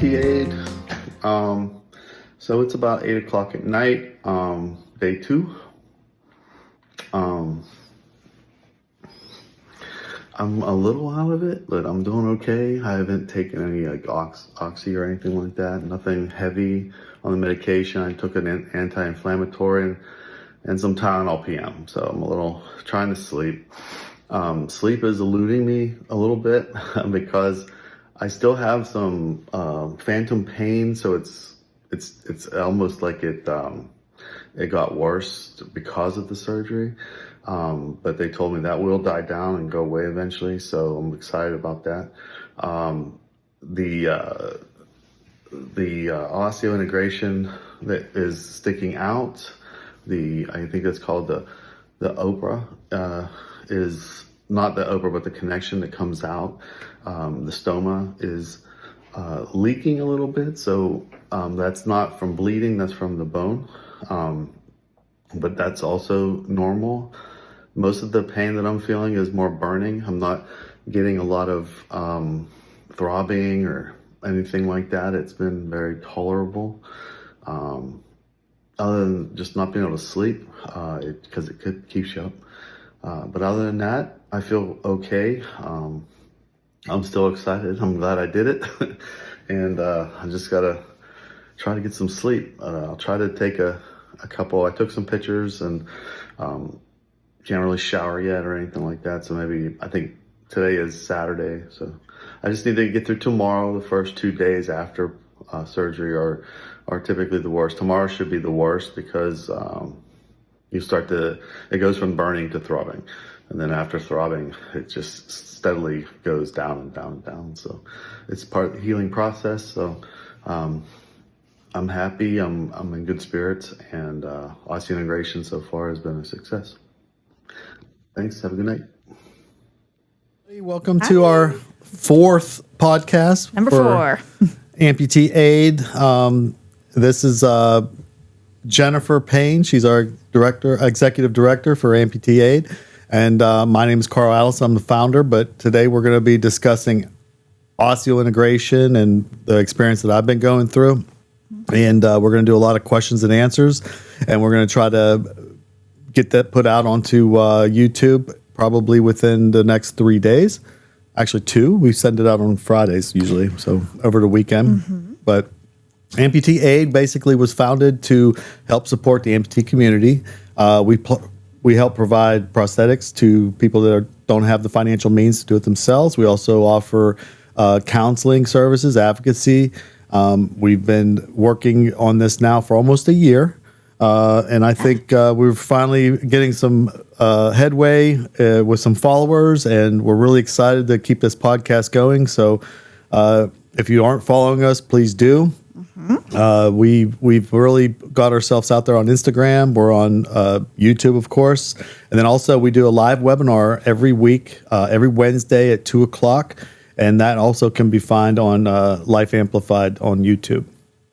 Amputee Aid. So it's about 8 o'clock at night, day 2. I'm a little out of it, but I'm doing okay. I haven't taken any like oxy or anything like that. Nothing heavy on the medication. I took an anti-inflammatory and some Tylenol PM. So I'm a little trying to sleep. Sleep is eluding me a little bit because I still have some phantom pain. So it's almost like it got worse because of the surgery. But they told me that will die down and go away eventually. So I'm excited about that. The osseointegration that is sticking out, I think it's called the Oprah, is not the Oprah, but the connection that comes out. The stoma is leaking a little bit. So that's not from bleeding, that's from the bone. But that's also normal. Most of the pain that I'm feeling is more burning. I'm not getting a lot of throbbing or anything like that. It's been very tolerable. Other than just not being able to sleep, because it could keep you up. But other than that, I feel okay. I'm still excited. I'm glad I did it. And I just gotta try to get some sleep. I'll try to take a couple. I took some pictures and can't really shower yet or anything like that. So maybe, I think today is Saturday. So I just need to get through tomorrow. The first 2 days after surgery are typically the worst. Tomorrow should be the worst because it goes from burning to throbbing. And then after throbbing, it just steadily goes down and down and down. So it's part of the healing process. So I'm happy, I'm in good spirits, and osseointegration so far has been a success. Thanks, have a good night. Hey, welcome to our 4th podcast. Number 4. Amputee Aid. This is Jennifer Paine. She's our executive director for Amputee Aid. And my name is Carl Allison. I'm the founder, but today we're going to be discussing osseointegration and the experience that I've been going through. And we're going to do a lot of questions and answers, and we're going to try to get that put out onto YouTube probably within the next 3 days. Actually, 2. We send it out on Fridays usually, so over the weekend. Mm-hmm. But Amputee Aid basically was founded to help support the amputee community. We help provide prosthetics to people that don't have the financial means to do it themselves. We also offer counseling services, advocacy. We've been working on this now for almost a year, and I think we're finally getting some headway with some followers, and we're really excited to keep this podcast going. So if you aren't following us, please do. Mm-hmm. We've really got ourselves out there on Instagram. We're on YouTube, of course, and then also we do a live webinar every week, every Wednesday at 2:00. And that also can be found on Life Amplified on YouTube.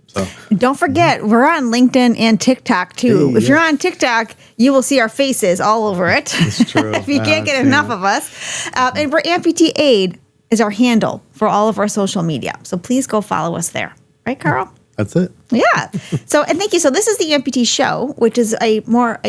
So don't forget, we're on LinkedIn and TikTok too. If you're on TikTok, you will see our faces all over it. It's true. If you can't get enough of us. And for Amputee Aid is our handle for all of our social media. So please go follow us there. Right, Carl? That's it. Yeah. So, and thank you. So this is the Amputee Show, which is a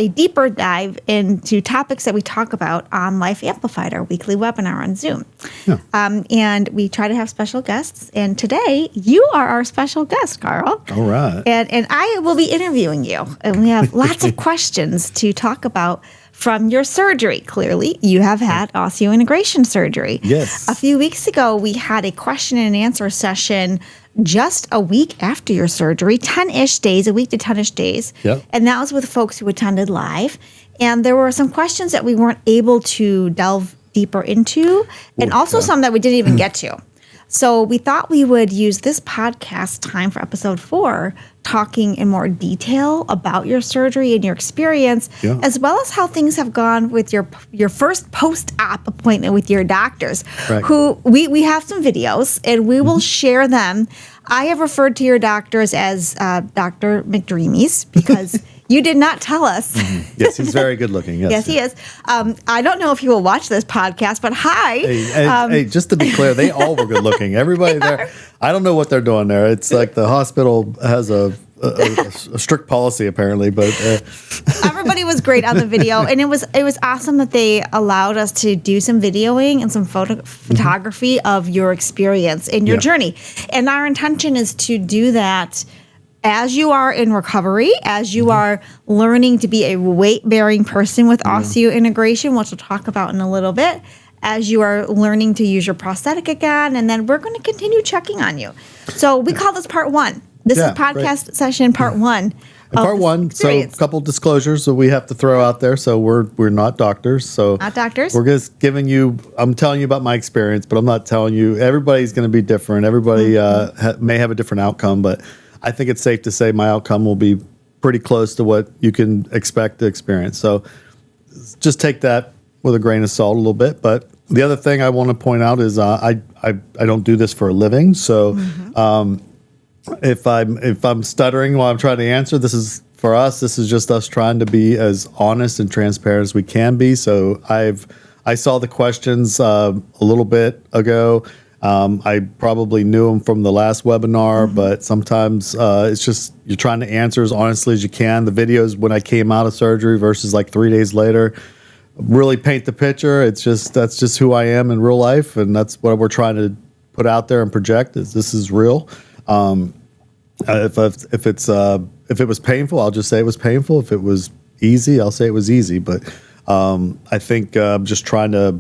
deeper dive into topics that we talk about on Life Amplified, our weekly webinar on Zoom. Yeah. And we try to have special guests. And today you are our special guest, Carl. All right. And I will be interviewing you. And we have lots of questions to talk about from your surgery. Clearly, you have had osseointegration surgery. Yes. A few weeks ago, we had a question and answer session just a week after your surgery, 10-ish days, a week to 10-ish days. Yep. And that was with folks who attended live. And there were some questions that we weren't able to delve deeper into, and also some that we didn't even get to. So we thought we would use this podcast time for episode 4, talking in more detail about your surgery and your experience, as well as how things have gone with your first post-op appointment with your doctors, who we have some videos, and we will share them. I have referred to your doctors as Dr. McDreamies because You did not tell us. Yes, he's very good looking. Yes, Yes, he is. I don't know if he will watch this podcast, but hi. Hey, just to be clear, they all were good looking. Everybody there. I don't know what they're doing there. It's like the hospital has a strict policy apparently, but everybody was great on the video, and it was awesome that they allowed us to do some videoing and some photography of your experience and your journey. And our intention is to do that as you are in recovery, as you are learning to be a weight-bearing person with osseointegration, which we'll talk about in a little bit, as you are learning to use your prosthetic again, and then we're going to continue checking on you. So we call this part one. This is podcast session part one. Part one. So a couple disclosures that we have to throw out there. So we're not doctors. So not doctors. We're just giving you. I'm telling you about my experience, but I'm not telling you. Everybody's going to be different. Everybody may have a different outcome, but I think it's safe to say my outcome will be pretty close to what you can expect to experience. So just take that with a grain of salt a little bit. But the other thing I want to point out is I don't do this for a living. So if I'm stuttering while I'm trying to answer, this is for us. This is just us trying to be as honest and transparent as we can be. So I saw the questions a little bit ago. I probably knew them from the last webinar, but sometimes it's just you're trying to answer as honestly as you can. The videos when I came out of surgery versus like 3 days later really paint the picture. It's just that's just who I am in real life, and that's what we're trying to put out there and project. Is this is real. If it was painful, I'll just say it was painful. If it was easy, I'll say it was easy. But I think I'm just trying to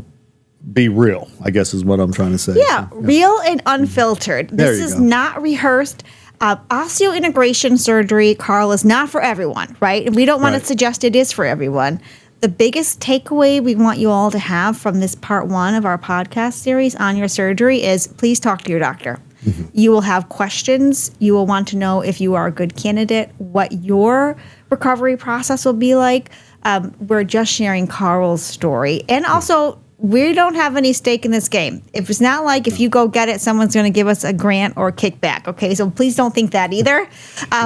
be real, I guess is what I'm trying to say. Yeah, real and unfiltered. This is not rehearsed. Osseointegration surgery, Carl, is not for everyone, right? And we don't want to suggest it is for everyone. The biggest takeaway we want you all to have from this part one of our podcast series on your surgery is please talk to your doctor. You will have questions. You will want to know if you are a good candidate, what your recovery process will be like. We're just sharing Carl's story. And also, we don't have any stake in this game. It's not like if you go get it, someone's going to give us a grant or kickback. Okay, so please don't think that either.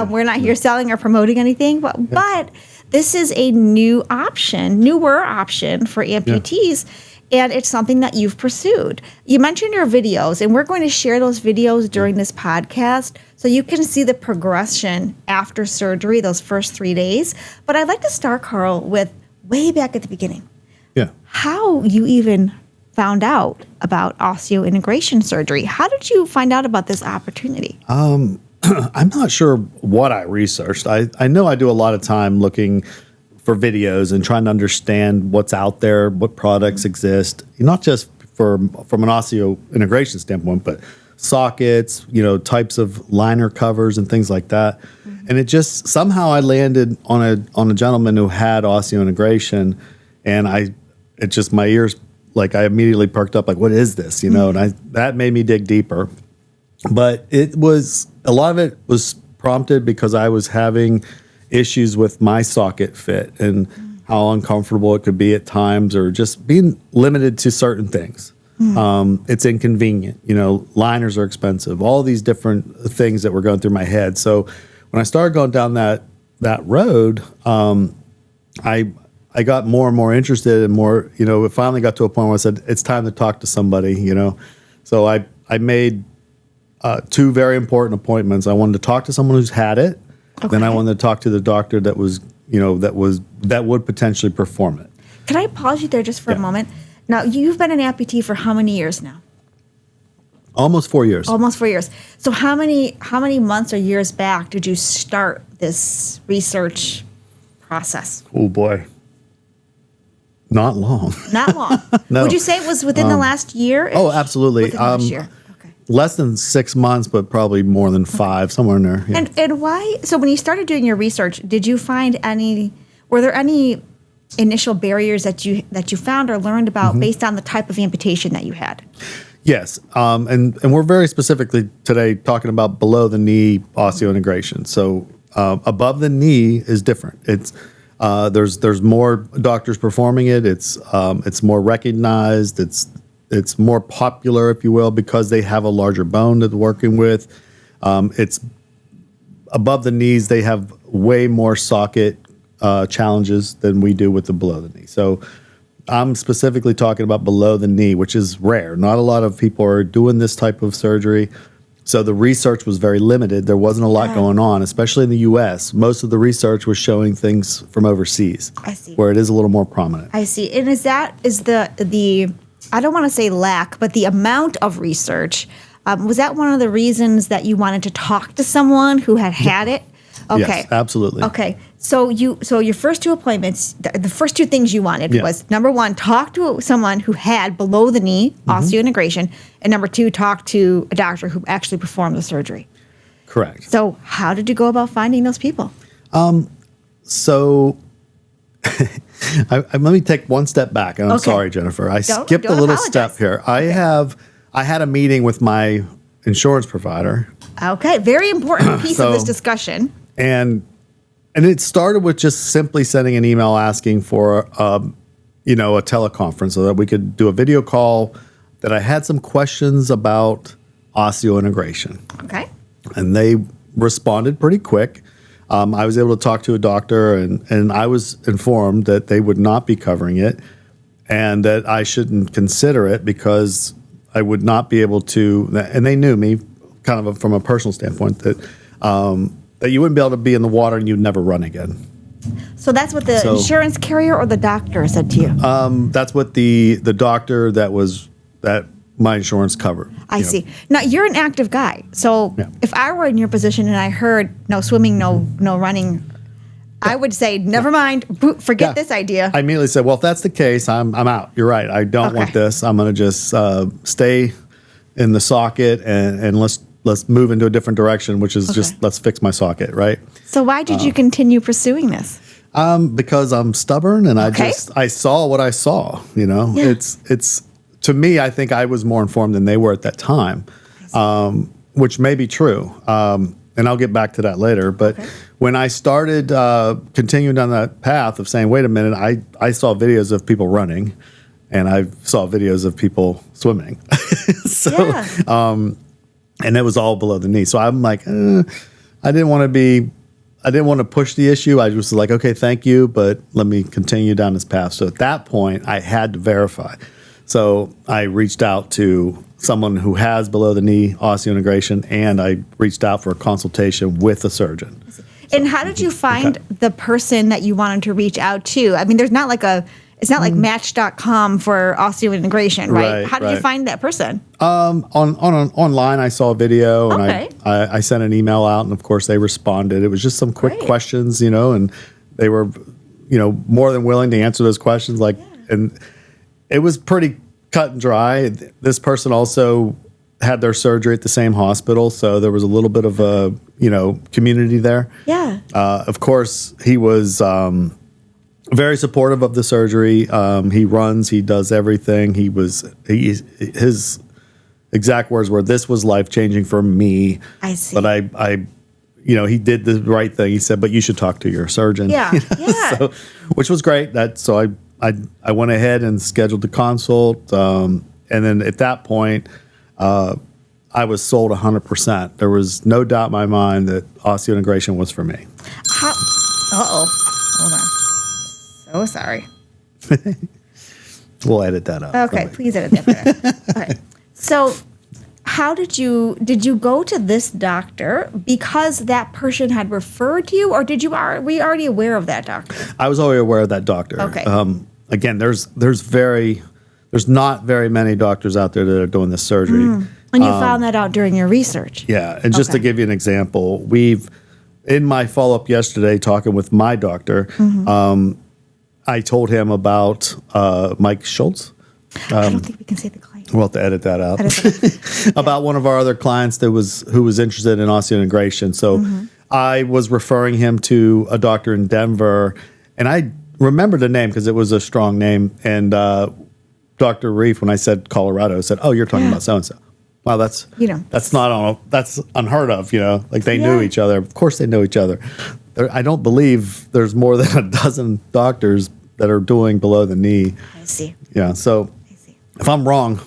We're not here selling or promoting anything, but this is a newer option for amputees, and it's something that you've pursued. You mentioned your videos, and we're going to share those videos during this podcast so you can see the progression after surgery, those first 3 days. But I'd like to start, Carl, with way back at the beginning. Yeah. How you even found out about osseointegration surgery. How did you find out about this opportunity? I'm not sure what I researched. I know I do a lot of time looking for videos and trying to understand what's out there, what products exist, not just from an osseointegration standpoint, but sockets, types of liner covers and things like that. And it just somehow I landed on a gentleman who had osseointegration, and my ears, like I immediately perked up, like, what is this? And that made me dig deeper. But a lot of it was prompted because I was having issues with my socket fit and how uncomfortable it could be at times, or just being limited to certain things. It's inconvenient. Liners are expensive, all these different things that were going through my head. So when I started going down that road, I got more and more interested and more, it finally got to a point where I said, it's time to talk to somebody, So I made 2 very important appointments. I wanted to talk to someone who's had it. Okay. Then I wanted to talk to the doctor that would potentially perform it. Can I pause you there just for a moment? Now, you've been an amputee for how many years now? Almost 4 years. Almost 4 years. So how many months or years back did you start this research process? Oh, boy. Not long. Not long. No. Would you say it was within the last year? Oh, absolutely. Within the last year. Okay. Less than 6 months, but probably more than 5, somewhere in there. Yeah. And why? So when you started doing your research, did you find were there any initial barriers that you found or learned about based on the type of amputation that you had? Yes. And we're very specifically today talking about below the knee osseointegration. So above the knee is different. It's there's more doctors performing it. It's more recognized. It's more popular, if you will, because they have a larger bone that they're working with. It's above the knees. They have way more socket challenges than we do with the below the knee. So I'm specifically talking about below the knee, which is rare. Not a lot of people are doing this type of surgery. So the research was very limited. There wasn't a lot going on, especially in the U.S. Most of the research was showing things from overseas, I see, where it is a little more prominent. I see. And is the I don't want to say lack, but the amount of research, was that one of the reasons that you wanted to talk to someone who had it? Okay. Yes, absolutely. Okay. So your first two appointments, the first two things you wanted was, number one, talk to someone who had below the knee osseointegration, and number two, talk to a doctor who actually performed the surgery. Correct. So how did you go about finding those people? So let me take one step back. And I'm sorry, Jennifer. I skipped a little step here. I had a meeting with my insurance provider. Okay. Very important piece of this discussion. And it started with just simply sending an email asking for a teleconference so that we could do a video call, that I had some questions about osseointegration. Okay. And they responded pretty quick. I was able to talk to a doctor, and I was informed that they would not be covering it and that I shouldn't consider it because I would not be able to, and they knew me kind of from a personal standpoint, that you wouldn't be able to be in the water and you'd never run again. So that's what the insurance carrier or the doctor said to you? That's what the doctor that my insurance covered. I see. Now, you're an active guy. So if I were in your position and I heard no swimming, no running, I would say, never mind, forget this idea. I immediately said, well, if that's the case, I'm out. You're right. I don't want this. I'm going to just stay in the socket and let's move into a different direction, which is just let's fix my socket, right? So why did you continue pursuing this? Because I'm stubborn and I saw what I saw. It's to me, I think I was more informed than they were at that time, which may be true. And I'll get back to that later. But when I started continuing down that path of saying, wait a minute, I saw videos of people running and I saw videos of people swimming. And it was all below the knee. So I'm like, I didn't want to push the issue. I was like, okay, thank you, but let me continue down this path. So at that point, I had to verify. So I reached out to someone who has below the knee osseointegration, and I reached out for a consultation with a surgeon. And how did you find the person that you wanted to reach out to? I mean, it's not like Match.com for osseointegration, right? How did you find that person? Online, I saw a video and I sent an email out, and of course they responded. It was just some quick questions, and they were, more than willing to answer those questions. And it was pretty cut and dry. This person also had their surgery at the same hospital, so there was a little bit of a, community there. Yeah. Of course, he was very supportive of the surgery. He runs, he does everything. His exact words were, "This was life-changing for me." I see. But I he did the right thing. He said, "But you should talk to your surgeon." Yeah. So, which was great. So I went ahead and scheduled the consult, and then at that point, I was sold 100%. There was no doubt in my mind that osseointegration was for me. Hold on. So sorry. We'll edit that out. Okay, please edit that. Okay. So, how did you go to this doctor because that person had referred to you, or were you already aware of that doctor? I was already aware of that doctor. Okay. Again, there's not very many doctors out there that are doing this surgery. And you found that out during your research. Yeah, and just to give you an example, in my follow-up yesterday talking with my doctor, I told him about Mike Schultz. I don't think we can say the client. We'll have to edit that out. About one of our other clients who was interested in osseointegration. So I was referring him to a doctor in Denver, and I remembered the name because it was a strong name. And Dr. Reef, when I said Colorado, said, "Oh, you're talking about so-and-so." Wow, that's unheard of. Like they knew each other. Of course, they know each other. I don't believe there's more than a dozen doctors that are doing below the knee. I see. Yeah. So if I'm wrong,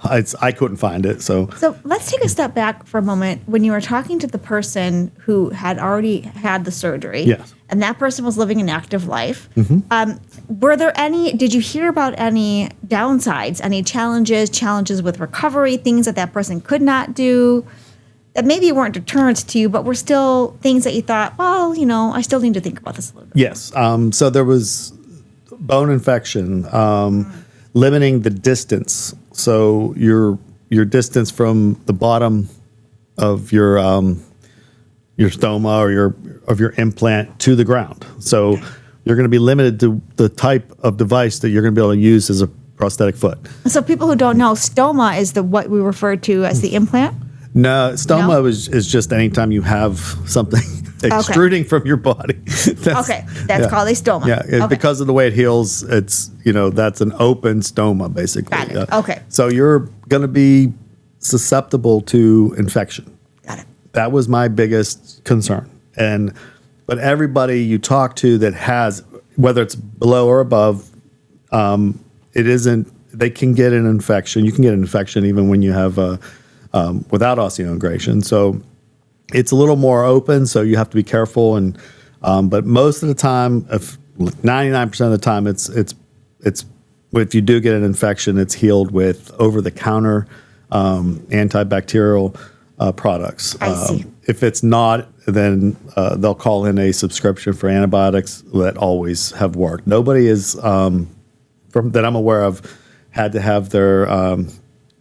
I couldn't find it. So let's take a step back for a moment. When you were talking to the person who had already had the surgery, and that person was living an active life. Mm-hmm. Did you hear about any downsides, any challenges with recovery, things that person could not do that maybe weren't deterrents to you, but were still things that you thought, well, I still need to think about this a little bit? Yes. So there was bone infection, limiting the distance. So your distance from the bottom of your stoma or of your implant to the ground. So you're going to be limited to the type of device that you're going to be able to use as a prosthetic foot. So people who don't know, stoma is what we refer to as the implant? No, stoma is just anytime you have something extruding from your body. That's called a stoma. Yeah, because of the way it heals, it's that's an open stoma basically. Got it. Okay. So you're going to be susceptible to infection. Got it. That was my biggest concern. But everybody you talk to that has, whether it's below or above, it isn't. They can get an infection. You can get an infection even when you have without osseointegration. So it's a little more open. So you have to be careful. But most of the time, 99% of the time, it's if you do get an infection, it's healed with over-the-counter antibacterial products. I see. If it's not, then they'll call in a subscription for antibiotics that always have worked. Nobody is, that I'm aware of, had to have their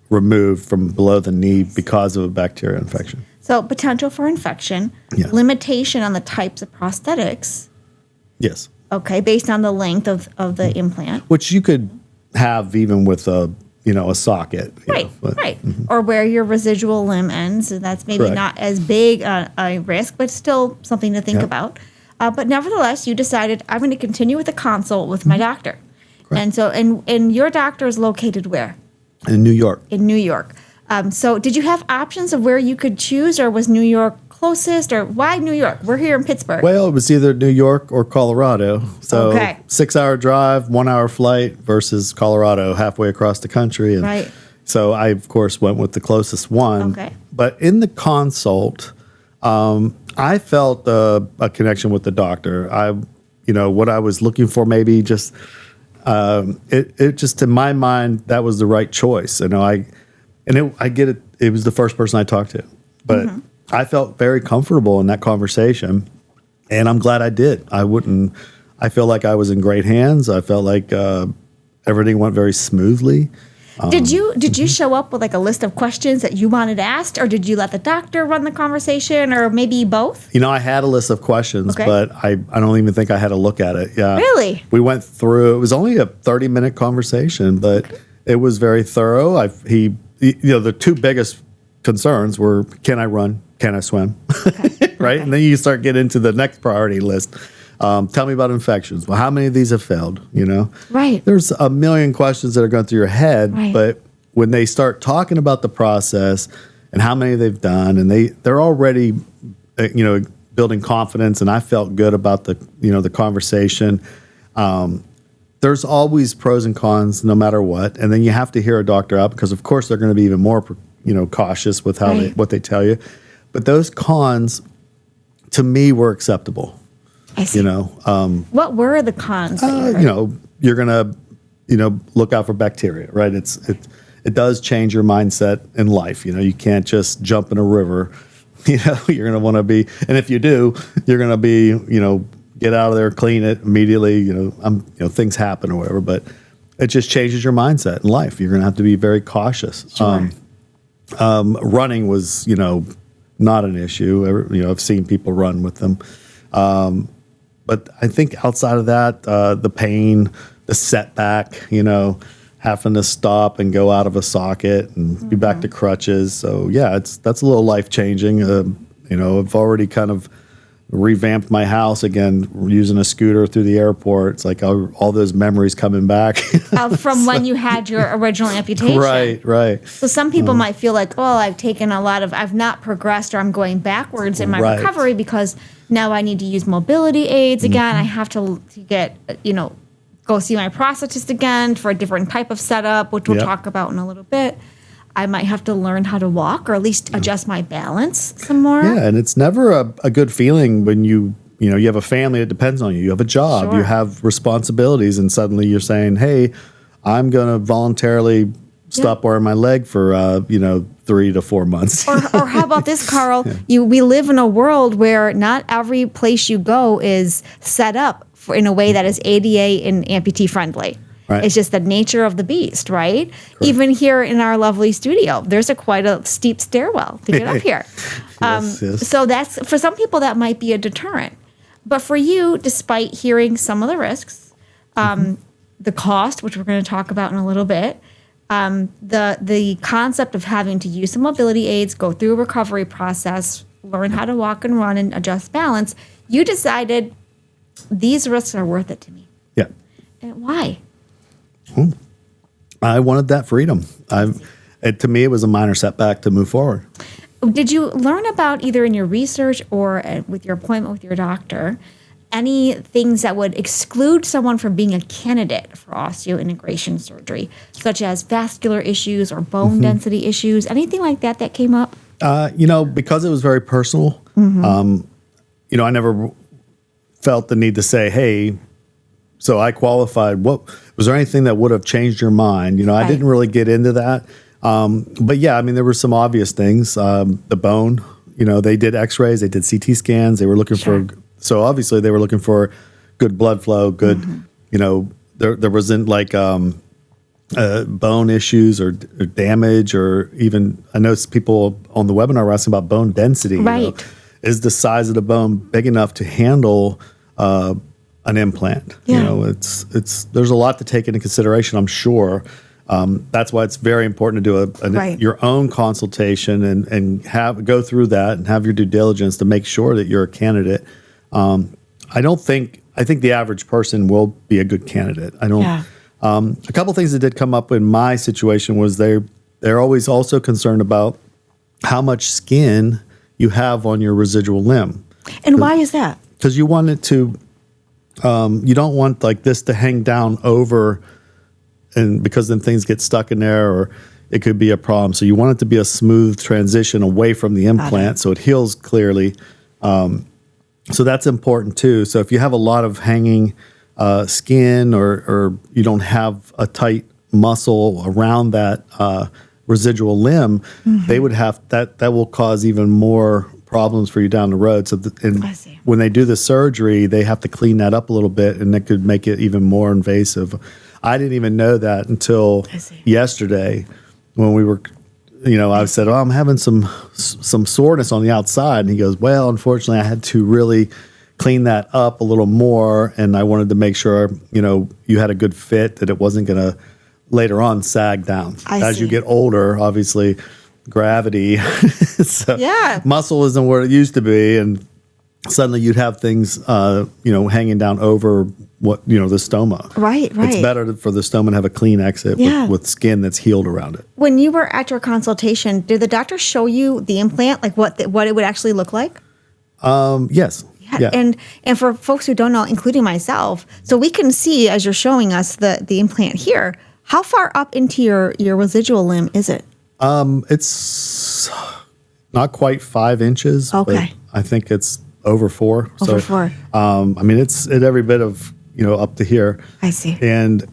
removed from below the knee because of a bacterial infection. So potential for infection, Yes. limitation on the types of prosthetics. Yes. Okay, based on the length of the implant. Which you could have even with a socket. Right. Or where your residual limb ends. And that's maybe Correct. not as big a risk, but still something to think about. But nevertheless, you decided, I'm going to continue with the consult with my doctor. Correct. And so, and your doctor is located where? In New York. In New York. So did you have options of where you could choose, or was New York closest, or why New York? We're here in Pittsburgh. Well, it was either New York or Colorado. So 6-hour drive, 1-hour flight versus Colorado, halfway across the country. And Right. So I, of course, went with the closest one. Okay. But in the consult, I felt a connection with the doctor. What I was looking for, maybe just it just in my mind that was the right choice. I get it. It was the first person I talked to, but I felt very comfortable in that conversation, and I'm glad I did. I feel like I was in great hands. I felt like everything went very smoothly. Did you show up with like a list of questions that you wanted asked, or did you let the doctor run the conversation, or maybe both? I had a list of questions, but I don't even think I had to look at it. Yeah. Really? We went through, it was only a 30-minute conversation, but it was very thorough. The two biggest concerns were, can I run? Can I swim? Right? And then you start getting into the next priority list. Tell me about infections. Well, how many of these have failed? Right. There's a million questions that are going through your head, Right. but when they start talking about the process and how many they've done, and they're already, building confidence, and I felt good about the conversation. There's always pros and cons, no matter what, and then you have to hear a doctor out because, of course, they're going to be even more, cautious with how what they tell you. But those cons, to me, were acceptable. I see. What were the cons? That you heard? You're gonna, look out for bacteria, right? It does change your mindset in life. You can't just jump in a river. You're gonna want to be, and if you do, you're gonna be, get out of there, clean it immediately. Things happen or whatever, but it just changes your mindset in life. You're gonna have to be very cautious. Sure. Running was, not an issue. I've seen people run with them. But I think outside of that, the pain, the setback, having to stop and go out of a socket and be back to crutches. So yeah, that's a little life changing. I've already kind of revamped my house again, using a scooter through the airport. It's like all those memories coming back. From when you had your original amputation. Right. So some people might feel like, I've not progressed, or I'm going backwards in my recovery because now I need to use mobility aids again. I have to get, go see my prosthetist again for a different type of setup, which we'll talk about in a little bit. I might have to learn how to walk, or at least adjust my balance some more. Yeah, and it's never a good feeling when you you have a family that depends on you. You have a job. Sure. You have responsibilities, and suddenly you're saying, "Hey, I'm going to voluntarily stop wearing my leg for 3 to 4 months." Or how about this, Carl? We live in a world where not every place you go is set up in a way that is ADA and amputee friendly. Right. It's just the nature of the beast, right? Correct. Even here in our lovely studio, there's quite a steep stairwell to get up here. Yes. So that's, for some people, that might be a deterrent. But for you, despite hearing some of the risks, the cost, which we're going to talk about in a little bit, the concept of having to use some mobility aids, go through a recovery process, learn how to walk and run and adjust balance, you decided these risks are worth it to me. Yeah. And why? I wanted that freedom. To me, it was a minor setback to move forward. Did you learn about, either in your research or with your appointment with your doctor, any things that would exclude someone from being a candidate for osseointegration surgery, such as vascular issues or bone density issues, anything like that came up? Because it was very personal, I never felt the need to say, hey, so I qualified. What was there anything that would have changed your mind? Right. I didn't really get into that. But yeah, there were some obvious things. The bone, they did x-rays, they did CT scans. They were looking so obviously they were looking for good blood flow, good, there wasn't like bone issues or damage, or even, I know people on the webinar were asking about bone density. Right. Is the size of the bone big enough to handle an implant? Yeah. There's a lot to take into consideration, I'm sure. That's why it's very important to do your own consultation and go through that and have your due diligence to make sure that you're a candidate. I think the average person will be a good candidate. A couple things that did come up in my situation was they're always also concerned about how much skin you have on your residual limb. And why is that? Because you want it to, you don't want like this to hang down over, and because then things get stuck in there, or it could be a problem. So you want it to be a smooth transition away from the implant so it heals clearly. So that's important too. So if you have a lot of hanging skin, or you don't have a tight muscle around that residual limb, they would have that will cause even more problems for you down the road. So when they do the surgery, they have to clean that up a little bit, and that could make it even more invasive. I didn't even know that until yesterday when we were, I said, I'm having some soreness on the outside. And he goes, well, unfortunately, I had to really clean that up a little more. And I wanted to make sure, you had a good fit, that it wasn't going to later on sag down. As you get older, obviously, gravity, muscle isn't where it used to be. And suddenly you'd have things, hanging down over the stoma. Right. It's better for the stoma to have a clean exit with skin that's healed around it. When you were at your consultation, did the doctor show you the implant, like what it would actually look like? Yes. Yeah. And for folks who don't know, including myself, so we can see, as you're showing us the implant here, how far up into your residual limb is it? It's not quite 5 inches. Okay. But I think it's over 4. Over 4. It's at every bit of, up to here. I see. And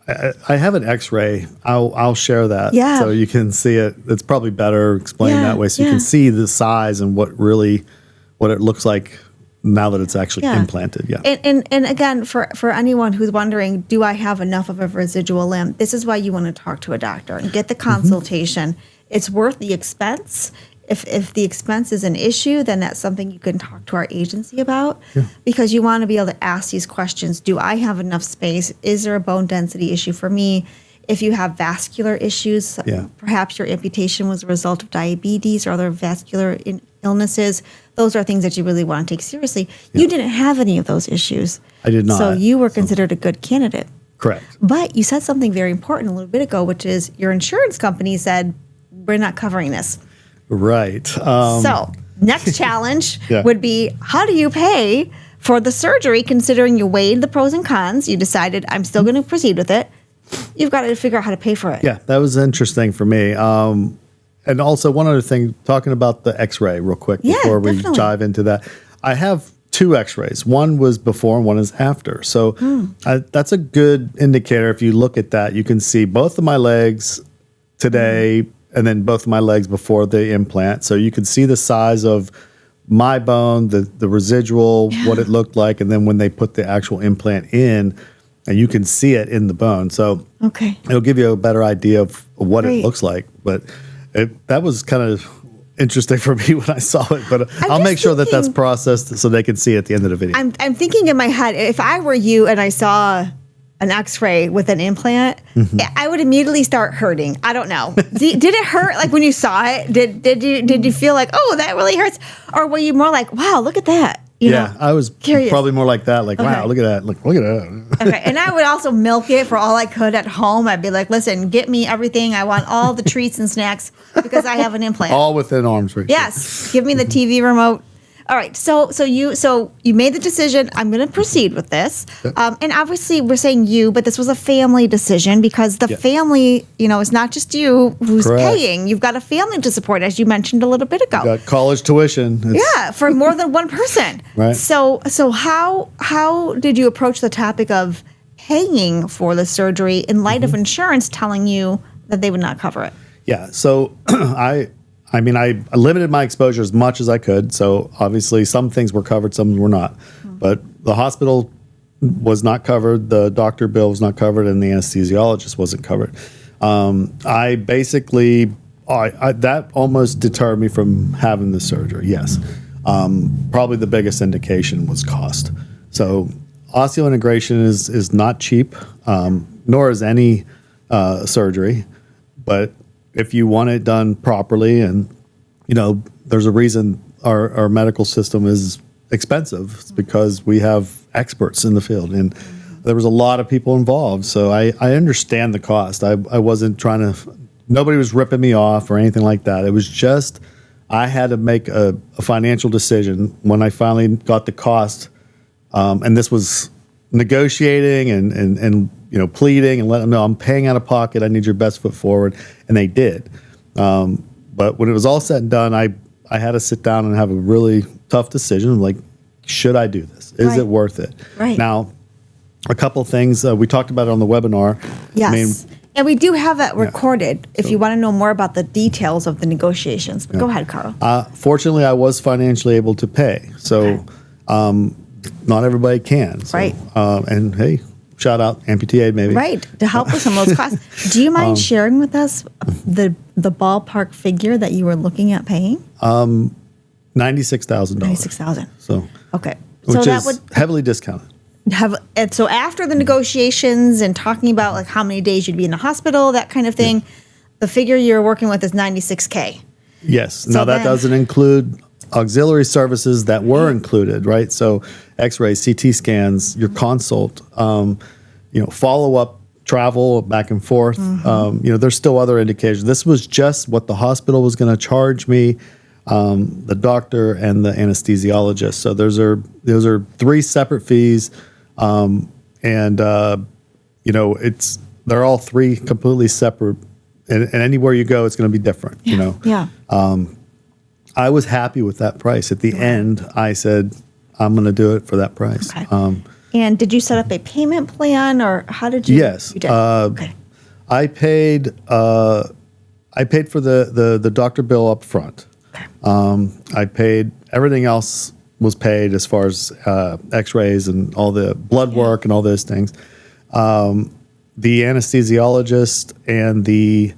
I have an x-ray. I'll share that. Yeah. So you can see it. It's probably better explained that way. So you can see the size and what it looks like now that it's actually implanted. Yeah. And again, for anyone who's wondering, do I have enough of a residual limb? This is why you want to talk to a doctor and get the consultation. It's worth the expense. If the expense is an issue, then that's something you can talk to our agency about, because you want to be able to ask these questions. Do I have enough space? Is there a bone density issue for me? If you have vascular issues, perhaps your amputation was a result of diabetes or other vascular illnesses, those are things that you really want to take seriously. You didn't have any of those issues. I did not. So you were considered a good candidate. Correct. But you said something very important a little bit ago, which is your insurance company said, we're not covering this. Right. So next challenge would be, how do you pay for the surgery, considering you weighed the pros and cons, you decided I'm still going to proceed with it. You've got to figure out how to pay for it. Yeah, that was interesting for me. And also one other thing, talking about the x-ray real quick before we dive into that. I have 2 x-rays. One was before and one is after. So that's a good indicator. If you look at that, you can see both of my legs today and then both of my legs before the implant. So you can see the size of my bone, the residual, what it looked like, and then when they put the actual implant in, and you can see it in the bone. So it'll give you a better idea of what it looks like. But that was kind of interesting for me when I saw it, but I'll make sure that that's processed so they can see at the end of the video. I'm thinking in my head, if I were you and I saw an x-ray with an implant, I would immediately start hurting. I don't know. Did it hurt like when you saw it? Did you feel like, oh, that really hurts? Or were you more like, wow, look at that? You know, I was curious. Probably more like that. Like, wow, look at that. Look at that. Okay. And I would also milk it for all I could at home. I'd be like, listen, get me everything. I want all the treats and snacks because I have an implant. All within arm's reach. Yes. Give me the TV remote. All right. So you made the decision. I'm going to proceed with this. And obviously we're saying you, but this was a family decision because the family, it's not just you who's paying. You've got a family to support, as you mentioned a little bit ago. You got college tuition. For more than one person. Right. So how did you approach the topic of paying for the surgery in light of insurance telling you that they would not cover it? Yeah. So I limited my exposure as much as I could. So obviously some things were covered, some were not. But the hospital was not covered, the doctor bill was not covered, and the anesthesiologist wasn't covered. I basically, that almost deterred me from having the surgery, yes. Probably the biggest indication was cost. So osseointegration is not cheap, nor is any surgery. But if you want it done properly, and there's a reason our medical system is expensive. It's because we have experts in the field, and there was a lot of people involved. So I understand the cost. I wasn't trying to. Nobody was ripping me off or anything like that. It was just I had to make a financial decision when I finally got the cost, and this was negotiating and pleading and letting them know I'm paying out of pocket. I need your best foot forward, and they did. But when it was all said and done, I had to sit down and have a really tough decision. Like, should I do this? Is it worth it? Right. Now, a couple of things we talked about it on the webinar. Yes. And we do have that recorded if you want to know more about the details of the negotiations. But go ahead, Carl. Fortunately, I was financially able to pay. So not everybody can. So, right. And hey, shout out Amputee Aid maybe. Right, to help with some of those costs. Do you mind sharing with us the ballpark figure that you were looking at paying? $96,000. $96,000. So okay. Which so that is would heavily discounted. And so after the negotiations and talking about like how many days you'd be in the hospital, that kind of thing, the figure you're working with is $96K. Yes. So now that doesn't include auxiliary services that were included, right? So X-rays, CT scans, your consult, follow-up travel back and forth. There's still other indications. This was just what the hospital was going to charge me, the doctor and the anesthesiologist. So those are 3 separate fees. They're all 3 completely separate, and anywhere you go, it's going to be different. Yeah. I was happy with that price. At the end, I said, I'm going to do it for that price. Okay. And did you set up a payment plan, or how did you? Yes. You did. Okay. I paid for the doctor bill up front. Okay. I paid everything else was paid as far as X-rays and all the blood work and all those things. The anesthesiologist and the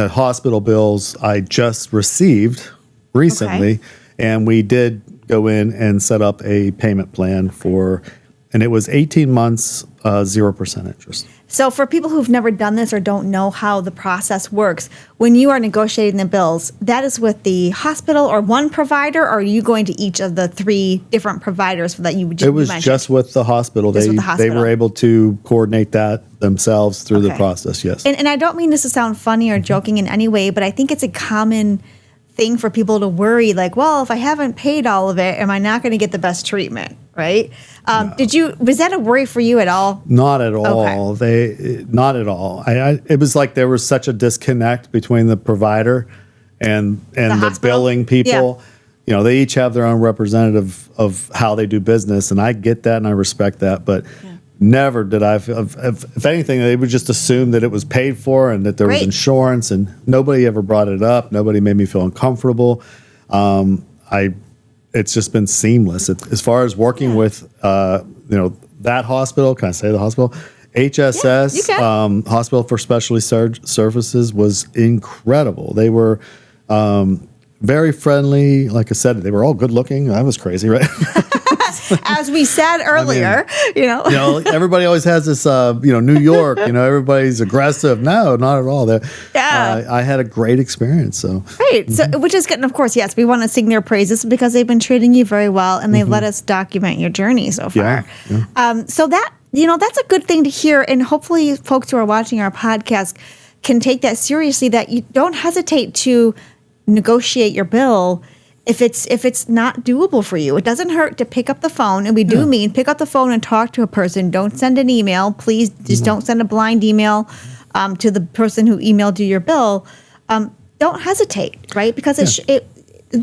hospital bills I just received recently, and we did go in and set up a payment plan and it was 18 months, 0% interest. So for people who've never done this or don't know how the process works, when you are negotiating the bills, that is with the hospital or one provider, or are you going to each of the 3 different providers that you mentioned? It was just with the hospital. They were able to coordinate that themselves through the process, yes. And I don't mean this to sound funny or joking in any way, but I think it's a common thing for people to worry, like, well, if I haven't paid all of it, am I not going to get the best treatment, right? No. Was that a worry for you at all? Not at all. Not at all. It was like there was such a disconnect between the provider and the billing people they each have their own representative of how they do business, and I get that and I respect that, but never did I, if anything, they would just assume that it was paid for and that there was insurance, and nobody ever brought it up. Nobody made me feel uncomfortable. It's just been seamless. As far as working with, that hospital, can I say the hospital? HSS, Hospital for Specialty Services, was incredible. They were very friendly. Like I said, they were all good looking. I was crazy, right? As we said earlier, everybody always has this, New York, everybody's aggressive. No, not at all. I had a great experience. So great. So, which is good. And of course, yes, we want to sing their praises because they've been treating you very well and they've let us document your journey so far. So that, that's a good thing to hear. And hopefully folks who are watching our podcast can take that seriously, that you don't hesitate to negotiate your bill if it's not doable for you. It doesn't hurt to pick up the phone, and we do mean pick up the phone and talk to a person. Don't send an email. Please just don't send a blind email to the person who emailed you your bill. Don't hesitate, right? Because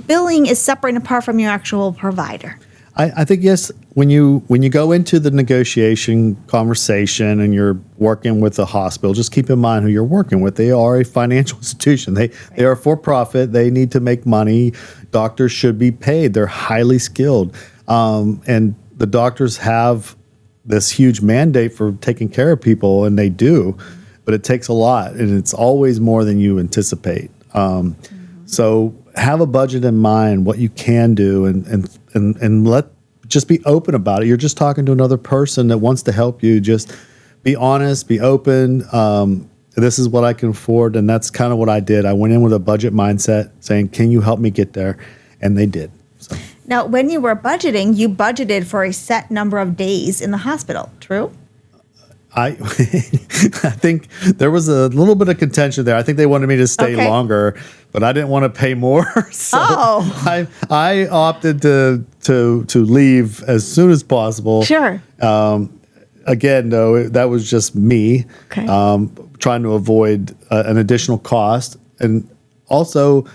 billing is separate and apart from your actual provider. I think, yes, when you go into the negotiation conversation and you're working with a hospital, just keep in mind who you're working with. They are a financial institution. They are for profit. They need to make money. Doctors should be paid. They're highly skilled. And the doctors have this huge mandate for taking care of people, and they do. But it takes a lot, and it's always more than you anticipate. So have a budget in mind, what you can do, and just be open about it. You're just talking to another person that wants to help you. Just be honest, be open. This is what I can afford, and that's kind of what I did. I went in with a budget mindset, saying, "Can you help me get there?" And they did. So. Now, when you were budgeting, you budgeted for a set number of days in the hospital. True? I think there was a little bit of contention there. I think they wanted me to stay longer, but I didn't want to pay more. So I opted to leave as soon as possible. Sure. Again, though, that was just me trying to avoid an additional cost. And also,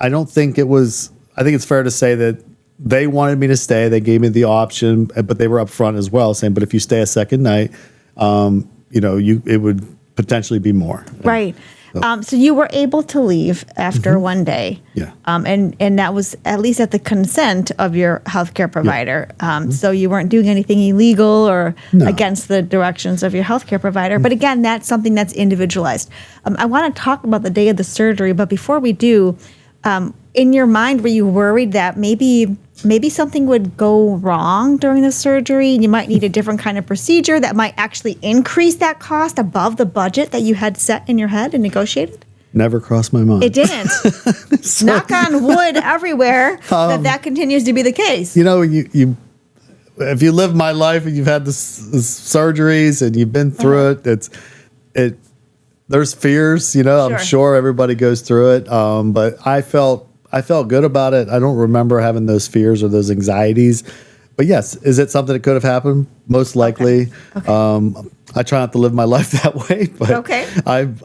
I think it's fair to say that they wanted me to stay. They gave me the option, but they were upfront as well, saying, but if you stay a second night, it would potentially be more. Right. So you were able to leave after one day. Yeah. And that was at least at the consent of your healthcare provider. So you weren't doing anything illegal or against the directions of your healthcare provider. But again, that's something that's individualized. I want to talk about the day of the surgery, but before we do, in your mind, were you worried that maybe something would go wrong during the surgery and you might need a different kind of procedure that might actually increase that cost above the budget that you had set in your head and negotiated? Never crossed my mind. It didn't. So, knock on wood everywhere that continues to be the case. You if you live my life and you've had this surgeries and you've been through it, there's fears, Sure. I'm sure everybody goes through it. But I felt good about it. I don't remember having those fears or those anxieties. But yes, is it something that could have happened? Most likely. Okay. I try not to live my life that way. But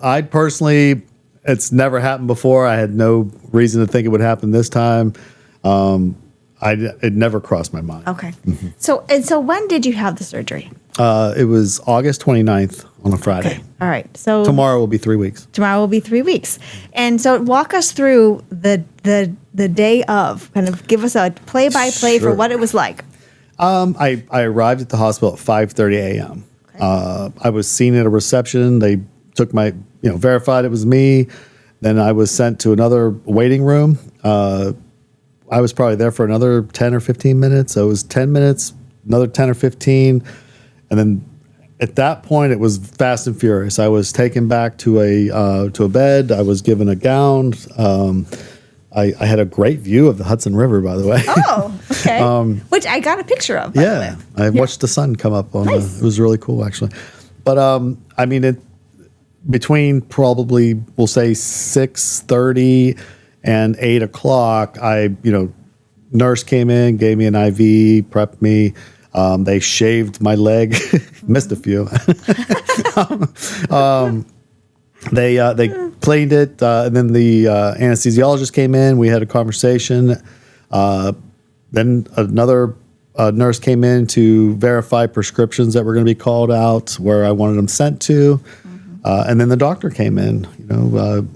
I personally, it's never happened before. I had no reason to think it would happen this time. It never crossed my mind. Okay. Mm-hmm. So when did you have the surgery? It was August 29th on a Friday. Okay. All right. So tomorrow will be 3 weeks. Tomorrow will be 3 weeks. And so walk us through the day of, kind of give us a play-by-play for what it was like. I arrived at the hospital at 5:30 a.m. Okay. I was seen at a reception. They took verified it was me. Then I was sent to another waiting room. I was probably there for another 10 or 15 minutes. So it was 10 minutes, another 10 or 15. And then at that point, it was fast and furious. I was taken back to a bed. I was given a gown. I had a great view of the Hudson River, by the way. Oh, okay. Which I got a picture of, by the way. I watched the sun come up on it was really cool, actually. But, between probably, we'll say 6:30 and 8 o'clock, nurse came in, gave me an IV, prepped me. They shaved my leg, missed a few. They cleaned it, and then the anesthesiologist came in. We had a conversation. Then another nurse came in to verify prescriptions that were going to be called out where I wanted them sent to. And then the doctor came in,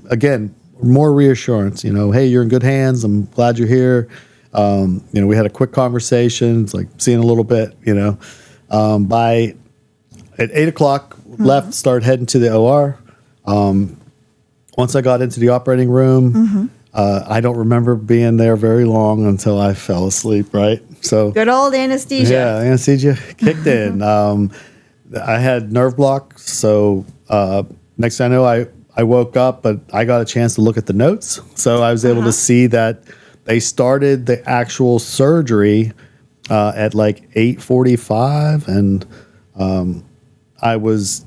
again, more reassurance, hey, you're in good hands. I'm glad you're here. We had a quick conversation. It's like seeing a little bit, by at 8:00 left, started heading to the OR. Once I got into the operating room, I don't remember being there very long until I fell asleep, right? So Good old anesthesia. yeah, anesthesia kicked in. I had nerve block, so next thing I know, I woke up, but I got a chance to look at the notes. So I was able to see that they started the actual surgery at like 8:45, and I was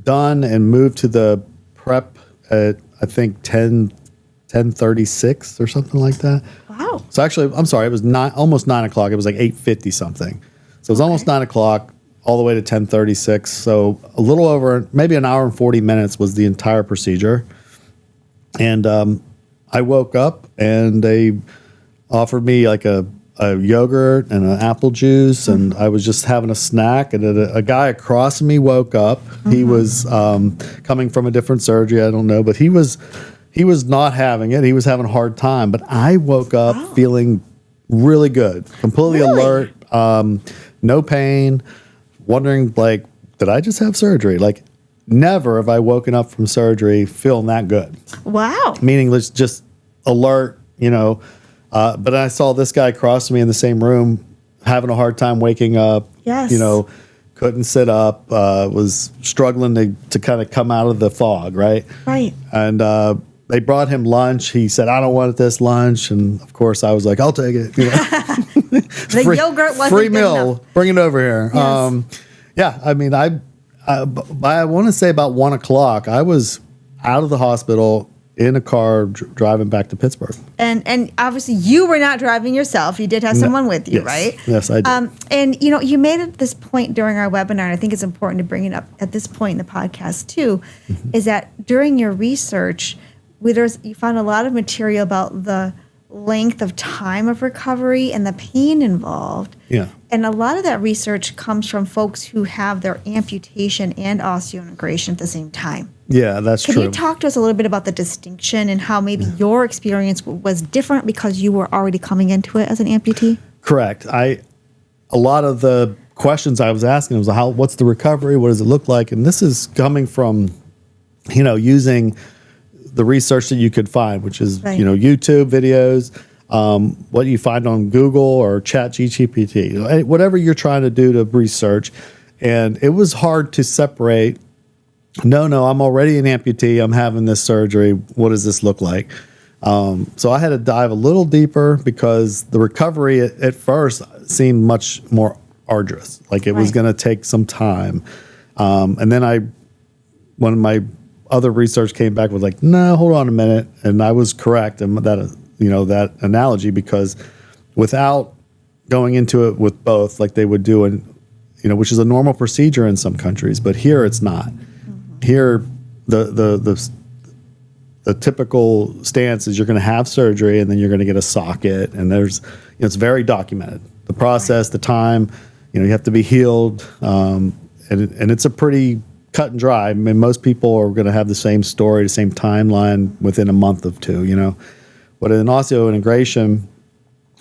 done and moved to the prep at, I think, 10:36 or something like that. Wow. So actually, I'm sorry, it was almost 9 o'clock. It was like 8:50 something. So it was almost 9 o'clock all the way to 10:36. So a little over, maybe an hour and 40 minutes was the entire procedure. And I woke up and they offered me like a yogurt and an apple juice, and I was just having a snack. And then a guy across me woke up. He was coming from a different surgery, I don't know, but he was not having it. He was having a hard time. But I woke up feeling really good, completely alert, no pain, wondering, like, did I just have surgery? Like, never have I woken up from surgery feeling that good. Wow. Meaning just alert, but I saw this guy across from me in the same room having a hard time waking up. Yes. Couldn't sit up, was struggling to kind of come out of the fog, right? Right. And they brought him lunch. He said, I don't want this lunch. And of course, I was like, I'll take it. The yogurt wasn't free good meal. enough. Bring it over here. Yes. I mean, I want to say about 1 o'clock, I was out of the hospital in a car driving back to Pittsburgh. And obviously you were not driving yourself. You did have someone with you, Yes. right? Yes, I did. And you made it this point during our webinar, and I think it's important to bring it up at this point in the podcast too, is that during your research, you found a lot of material about the length of time of recovery and the pain involved. Yeah. And a lot of that research comes from folks who have their amputation and osseointegration at the same time. Yeah, that's Can true. you talk to us a little bit about the distinction and how maybe your experience was different because you were already coming into it as an amputee? Correct. A lot of the questions I was asking was, what's the recovery? What does it look like? And this is coming from, using the research that you could find, which is, Right. YouTube videos, what you find on Google or ChatGPT, whatever you're trying to do to research. And it was hard to separate, no, I'm already an amputee. I'm having this surgery. What does this look like? So I had to dive a little deeper because the recovery at first seemed much more arduous. Like it was Right. going to take some time. And then when my other research came back with like, no, hold on a minute. And I was correct in that analogy, because without going into it with both, like they would do, which is a normal procedure in some countries, but here it's not. Here, the typical stance is you're going to have surgery and then you're going to get a socket, and it's very documented. The process, the time, you have to be healed, and it's a pretty cut and dry. I mean, most people are going to have the same story, the same timeline within a month of two, But in osseointegration,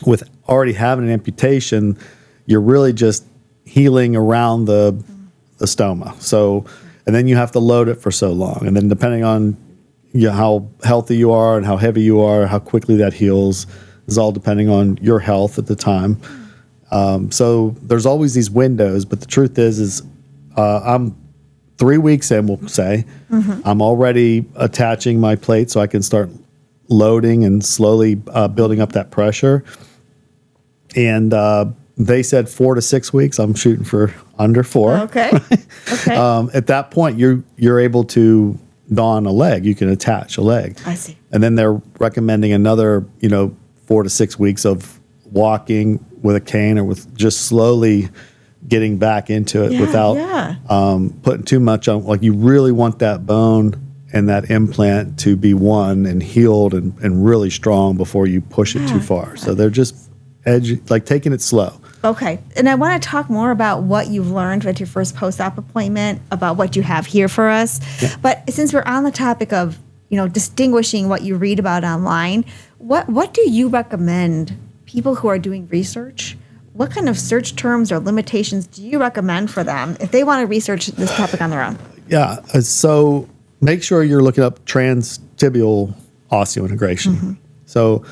with already having an amputation, you're really just healing around the stoma. So, and then you have to load it for so long. And then depending on how healthy you are and how heavy you are, how quickly that heals is all depending on your health at the time. So there's always these windows, but the truth is I'm 3 weeks in, we'll say. I'm already attaching my plate so I can start loading and slowly building up that pressure. And they said 4 to 6 weeks. I'm shooting for under 4. Okay. Okay. At that point, you're able to don a leg. You can attach a leg. I see. And then they're recommending another, 4 to 6 weeks of walking with a cane or with just slowly getting back into it without putting too much on. Like you really want that bone and that implant to be won and healed and really strong before you push it too far. So they're just taking it slow. Okay. And I want to talk more about what you've learned at your first post-op appointment, about what you have here for us. Yeah. But since we're on the topic of, distinguishing what you read about online, what do you recommend people who are doing research? What kind of search terms or limitations do you recommend for them if they want to research this topic on their own? Yeah. So make sure you're looking up transtibial osseointegration. Mm-hmm. So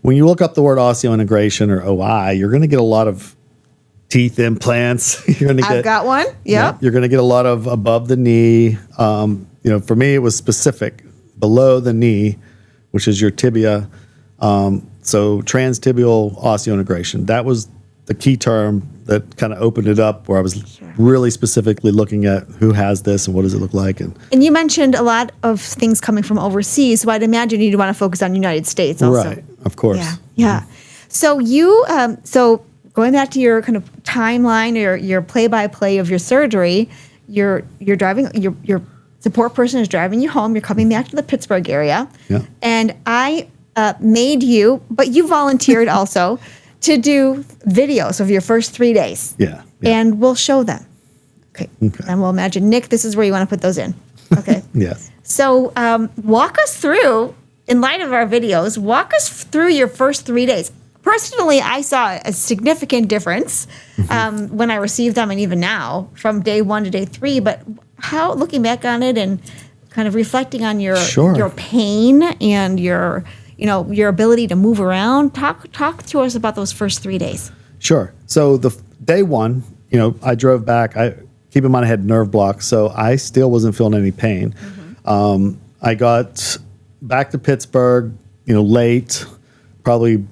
when you look up the word osseointegration or OI, you're going to get a lot of teeth implants. I've got one. Yep. Yeah. You're going to get a lot of above the knee. For me, it was specific below the knee, which is your tibia. So transtibial osseointegration. That was the key term that kind of opened it up, where I was really specifically looking at who has this and what does it look like. And you mentioned a lot of things coming from overseas, so I'd imagine you'd want to focus on the United States also. Right, of course. Yeah. So you, going back to your kind of timeline or your play-by-play of your surgery, you're driving, your support person is driving you home, you're coming back to the Pittsburgh area, and I made you, but you volunteered also, to do videos of your first 3 days. Yeah. And we'll show them. Okay. And we'll imagine, Nick, this is where you want to put those in. Okay. Yes. So walk us through, in light of our videos, walk us through your first 3 days. Personally, I saw a significant difference when I received them, and even now, from day 1 to day 3. But how, looking back on it and kind of reflecting on your pain and your ability to move around, talk to us about those first 3 days. Sure. So the day 1, I drove back. Keep in mind I had nerve blocks, so I still wasn't feeling any pain. Mm-hmm. I got back to Pittsburgh, late, probably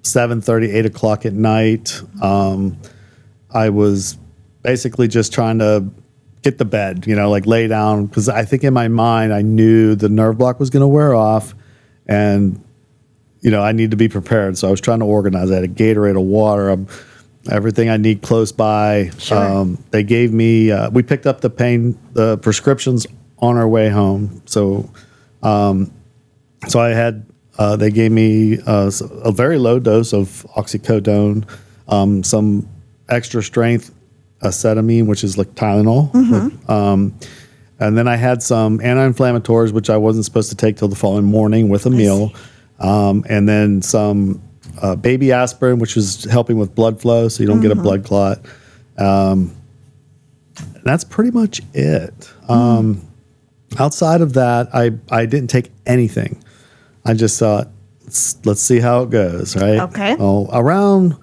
7:30, 8 o'clock at night. I was basically just trying to get the bed, lay down, because I think in my mind I knew the nerve block was going to wear off, and I need to be prepared. So I was trying to organize. I had a Gatorade, a water, everything I need close by. Sure. They gave me. We picked up the prescriptions on our way home. So I had. They gave me a very low dose of oxycodone, some extra strength acetylene, which is like Tylenol. Mm-hmm. And then I had some anti-inflammatories, which I wasn't supposed to take till the following morning with a meal. And then some baby aspirin, which was helping with blood flow, so you don't get a blood clot. And that's pretty much it. Outside of that, I didn't take anything. I just thought, let's see how it goes, right? Okay. Oh, around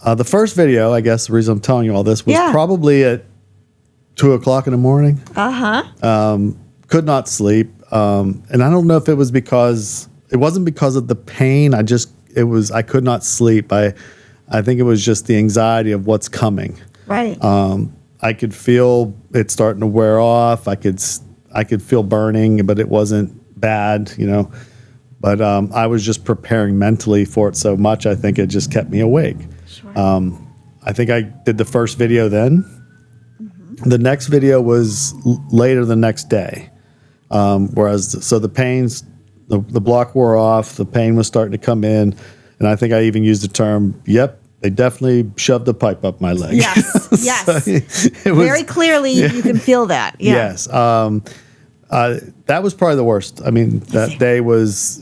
the first video, I guess the reason I'm telling you all this was probably at 2 o'clock in the morning. Could not sleep. And I don't know if it was it wasn't because of the pain. I could not sleep. I think it was just the anxiety of what's coming. Right. I could feel it starting to wear off. I could feel burning, but it wasn't bad, But I was just preparing mentally for it so much, I think it just kept me awake. Sure. I think I did the first video then. Mm-hmm. The next video was later the next day. So the pains, the block wore off, the pain was starting to come in, and I think I even used the term, they definitely shoved a pipe up my leg. Yes, yes. So it was, very clearly, you can feel that. Yeah. Yes. That was probably the worst. I mean, that day was,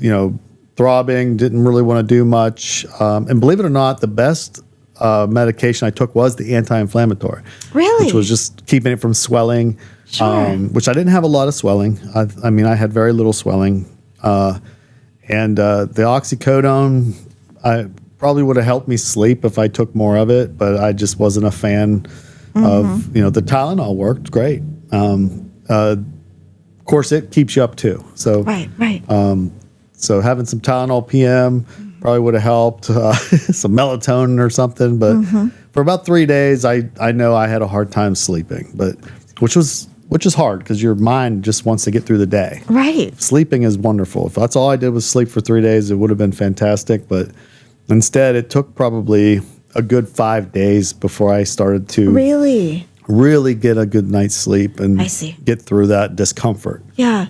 throbbing, didn't really want to do much. And believe it or not, the best medication I took was the anti-inflammatory. Really? Which was just keeping it from swelling, which I didn't have a lot of swelling. I had very little swelling. And the oxycodone, I probably would have helped me sleep if I took more of it, but I just wasn't a fan of, the Tylenol worked great. Of course, it keeps you up too. So right. So having some Tylenol PM probably would have helped. Some melatonin or something. But for about 3 days, I know I had a hard time sleeping. But which is hard because your mind just wants to get through the day. Right. Sleeping is wonderful. If that's all I did was sleep for 3 days, it would have been fantastic. But instead, it took probably a good 5 days before I started to really get a good night's sleep and I see. get through that discomfort. Yeah.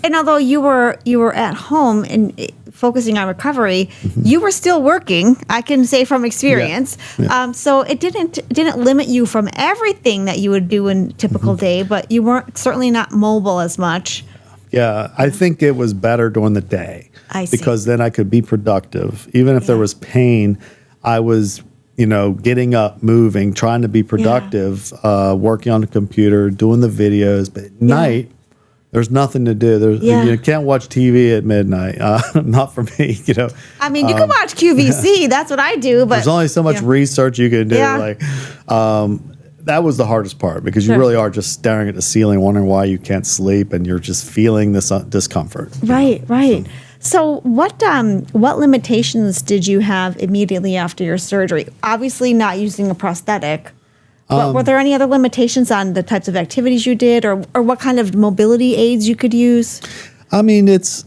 And although you were at home and focusing on recovery, you were still working. I can say from experience. Yeah. So it didn't limit you from everything that you would do in a typical day, but you weren't certainly not mobile as much. Yeah, I think it was better during the day. I see. Because then I could be productive. Even if there was pain, I was, getting up, moving, trying to be productive, working on the computer, doing the videos. But at night, there's nothing to do. You can't watch TV at midnight. Not for me, I mean, you can watch QVC. That's what I do. But there's only so much research you can do. Yeah. That was the hardest part because you really are just staring at the ceiling, wondering why you can't sleep, and you're just feeling this discomfort. Right. So what limitations did you have immediately after your surgery? Obviously not using a prosthetic, but were there any other limitations on the types of activities you did or what kind of mobility aids you could use? I mean, it's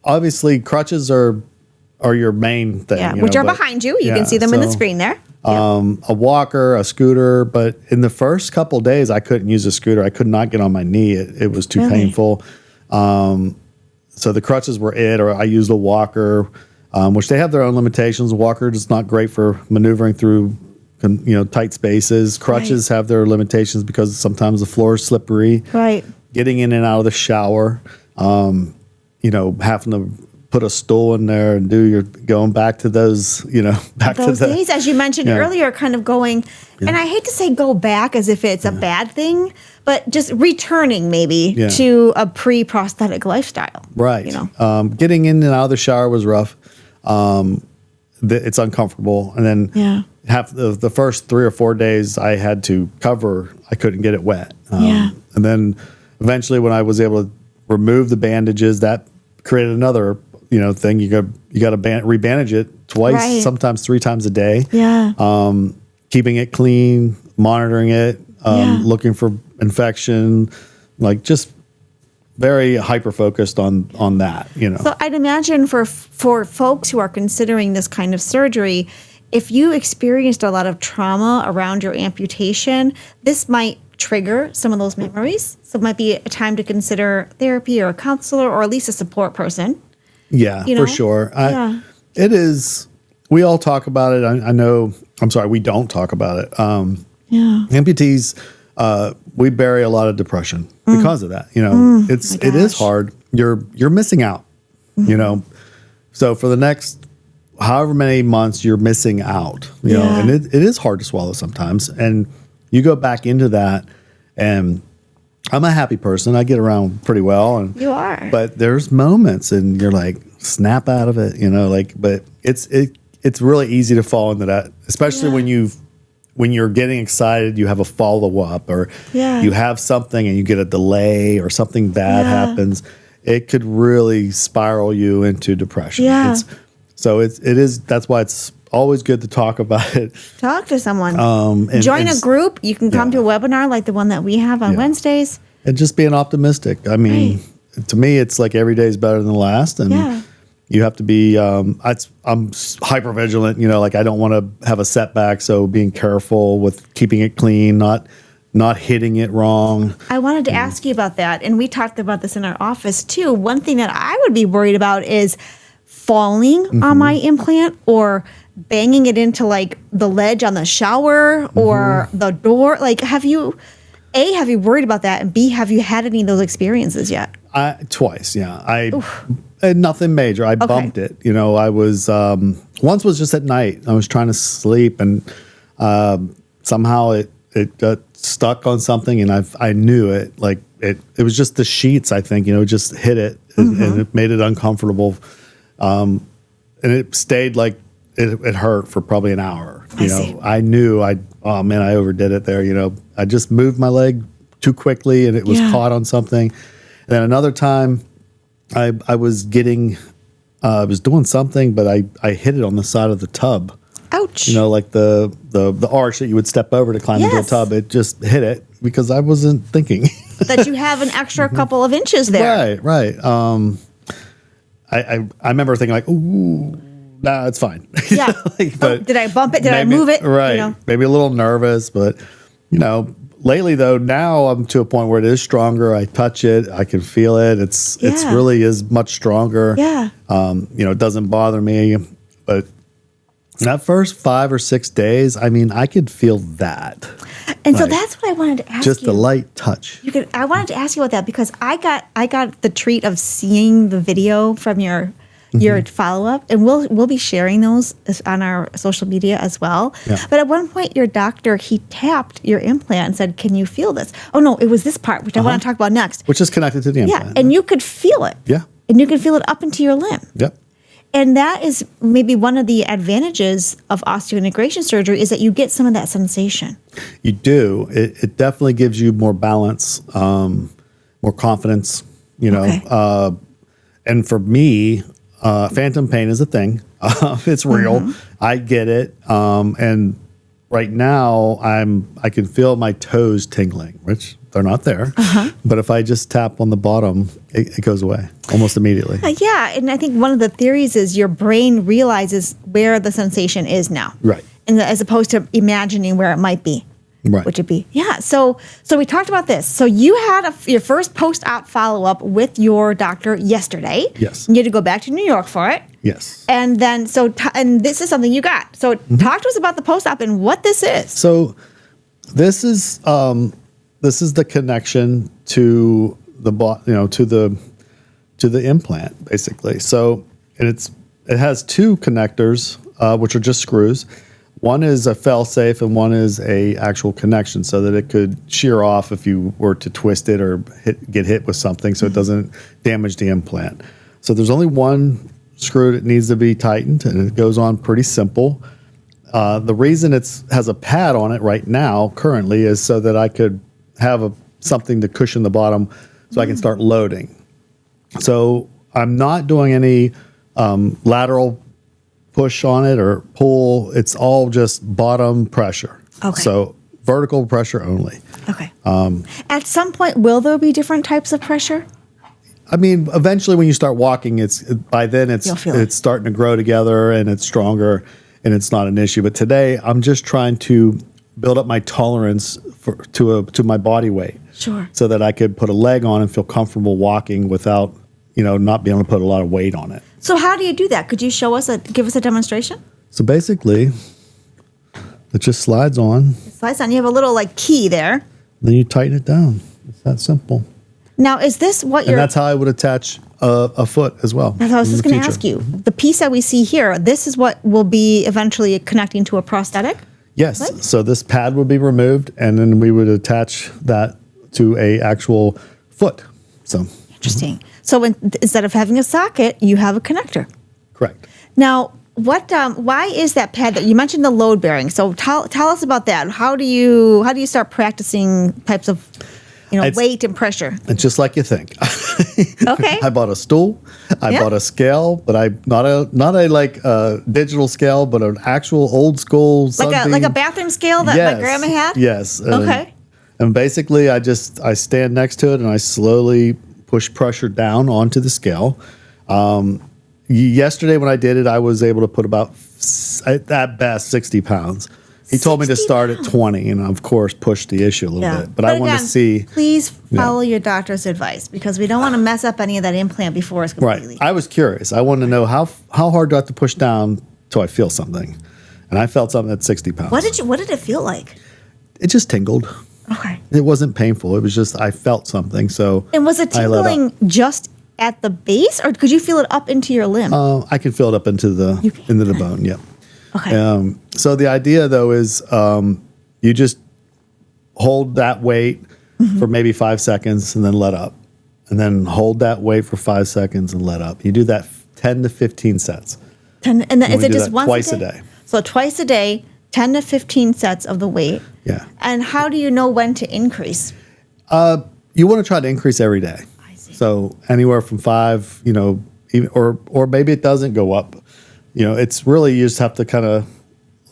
obviously crutches are your main thing. Yeah, which are behind you. You can see them in the screen there. A walker, a scooter, but in the first couple of days, I couldn't use a scooter. I could not get on my knee. It was too painful. So the crutches were or I used a walker, which they have their own limitations. A walker is not great for maneuvering through, tight spaces. Crutches have their limitations because sometimes the floor is slippery. Right. Getting in and out of the shower, having to put a stool in there and going back to those, those days, as you mentioned earlier, kind of going, and I hate to say go back as if it's a bad thing, but just returning maybe to a pre-prosthetic lifestyle. Right. Getting in and out of the shower was rough. It's uncomfortable. And then half the first 3 or 4 days I had to cover, I couldn't get it wet. And then eventually when I was able to remove the bandages, that created another thing. You got to rebandage it twice, sometimes 3 times a day. Yeah. Keeping it clean, monitoring it, looking for infection, just very hyper focused on that. So I'd imagine for folks who are considering this kind of surgery, if you experienced a lot of trauma around your amputation, this might trigger some of those memories. So it might be a time to consider therapy or a counselor or at least a support person. Yeah, for sure. It is. We all talk about it. I know. I'm sorry, we don't talk about it. Amputees, we bury a lot of depression because of that. It is hard. You're missing out. So for the next however many months, you're missing out. And it is hard to swallow sometimes. And you go back into that, and I'm a happy person. I get around pretty well. And you are. But there's moments, and you're like, snap out of it, But it's really easy to fall into that, especially when you're getting excited. You have a follow up, or you have something, and you get a delay, or something bad happens. It could really spiral you into depression. Yeah. That's why it's always good to talk about it. Talk to someone. Join a group. You can come to a webinar like the one that we have on Wednesdays. And just being optimistic. I mean, to me, it's like every day is better than the last. And you have to be, I'm hyper vigilant, I don't want to have a setback. So being careful with keeping it clean, not hitting it wrong. I wanted to ask you about that. And we talked about this in our office too. One thing that I would be worried about is falling on my implant or banging it into the ledge on the shower or the door. Have you worried about that? And B, have you had any of those experiences yet? Twice, yeah. Nothing major. I bumped it. I was, once was just at night. I was trying to sleep, and somehow it got stuck on something, and I knew it. It was just the sheets, I think, just hit it, and it made it uncomfortable. And it stayed it hurt for probably an hour. I knew I overdid it there. I just moved my leg too quickly, and it was caught on something. And then another time I was doing something, but I hit it on the side of the tub. Ouch. The arch that you would step over to climb into a tub. It just hit it because I wasn't thinking. That you have an extra couple of inches there. Right. I remember thinking ooh, nah, it's fine. Yeah. But did I bump it? Did I move it? Right. Maybe a little nervous, but Lately though, now I'm to a point where it is stronger. I touch it, I can feel it. It's really is much stronger. Yeah. It doesn't bother me. But that first 5 or 6 days, I mean, I could feel that. And so that's what I wanted to ask you. Just a light touch. I wanted to ask you about that because I got the treat of seeing the video from your follow-up, and we'll be sharing those on our social media as well. Yeah. But at one point, your doctor, he tapped your implant and said, "Can you feel this?" Oh no, it was this part, which I want to talk about next. Which is connected to the implant. Yeah, and you could feel it. Yeah. And you could feel it up into your limb. Yep. And that is maybe one of the advantages of osseointegration surgery is that you get some of that sensation. You do. It definitely gives you more balance, more confidence, Okay. And for me, phantom pain is a thing. It's real. I get it. And right now I can feel my toes tingling, which they're not there. But if I just tap on the bottom, it goes away almost immediately. Yeah, and I think one of the theories is your brain realizes where the sensation is now. Right. And as opposed to imagining where it might be. Right. Which would be. Yeah. So we talked about this. So you had your first post-op follow-up with your doctor yesterday. Yes. You had to go back to New York for it. Yes. And then and this is something you got. So talk to us about the post-op and what this is. So this is the connection to the to the implant basically. So it has two connectors which are just screws. One is a fail-safe and one is a actual connection so that it could shear off if you were to twist it or get hit with something so it doesn't damage the implant. So there's only one screw that needs to be tightened and it goes on pretty simple. The reason it has a pad on it right now currently is so that I could have something to cushion the bottom so I can start loading. So I'm not doing any lateral push on it or pull. It's all just bottom pressure. Okay. So vertical pressure only. Okay. At some point, will there be different types of pressure? I mean, eventually when you start walking, by then You'll feel it. it's starting to grow together and it's stronger and it's not an issue. But today I'm just trying to build up my tolerance to my body weight. Sure. So that I could put a leg on and feel comfortable walking without, not being able to put a lot of weight on it. So how do you do that? Could you give us a demonstration? So basically, it just slides on. It slides on. You have a little key there. Then you tighten it down. It's that simple. Now, is this what And that's how I would attach a foot as well. That's what I was just in the going to ask future. you. The piece that we see here, this is what will be eventually connecting to a prosthetic? Yes. What? So this pad would be removed, and then we would attach that to a actual foot. So Interesting. So instead of having a socket, you have a connector. correct. Now, why is that pad that you mentioned the load bearing? So tell us about that. How do you start practicing types of weight and pressure? It's just like you think. Okay. I bought a stool. I bought a scale, but not a digital scale, but an actual old school Like a bathroom scale that my grandma had? Yes. Okay. And basically, I stand next to it and I slowly push pressure down onto the scale. Yesterday when I did it, I was able to put about, at best, 60 pounds. He told me to 60 start at 20 and, of course, push the issue a little bit. But I want to see. Please follow your doctor's advice because we don't want to mess up any of that implant before it's completely. Right. I was curious. I wanted to know how hard do I have to push down till I feel something. And I felt something at 60 pounds. What did it feel like? It just tingled. Okay. It wasn't painful. It was just I felt something. So And was it I let up. tingling just at the base, or could you feel it up into your limb? I can feel it up into the bone. Yep. Okay. So the idea though is you just hold that weight for maybe 5 seconds and then let up, and then hold that weight for 5 seconds and let up. You do that 10 to 15 sets. And then is we it do just that once twice a a day? day. So twice a day, 10 to 15 sets of the weight. Yeah. And how do you know when to increase? You want to try to increase every day. I see. So anywhere from 5, even, or maybe it doesn't go up. It's really you just have to kind of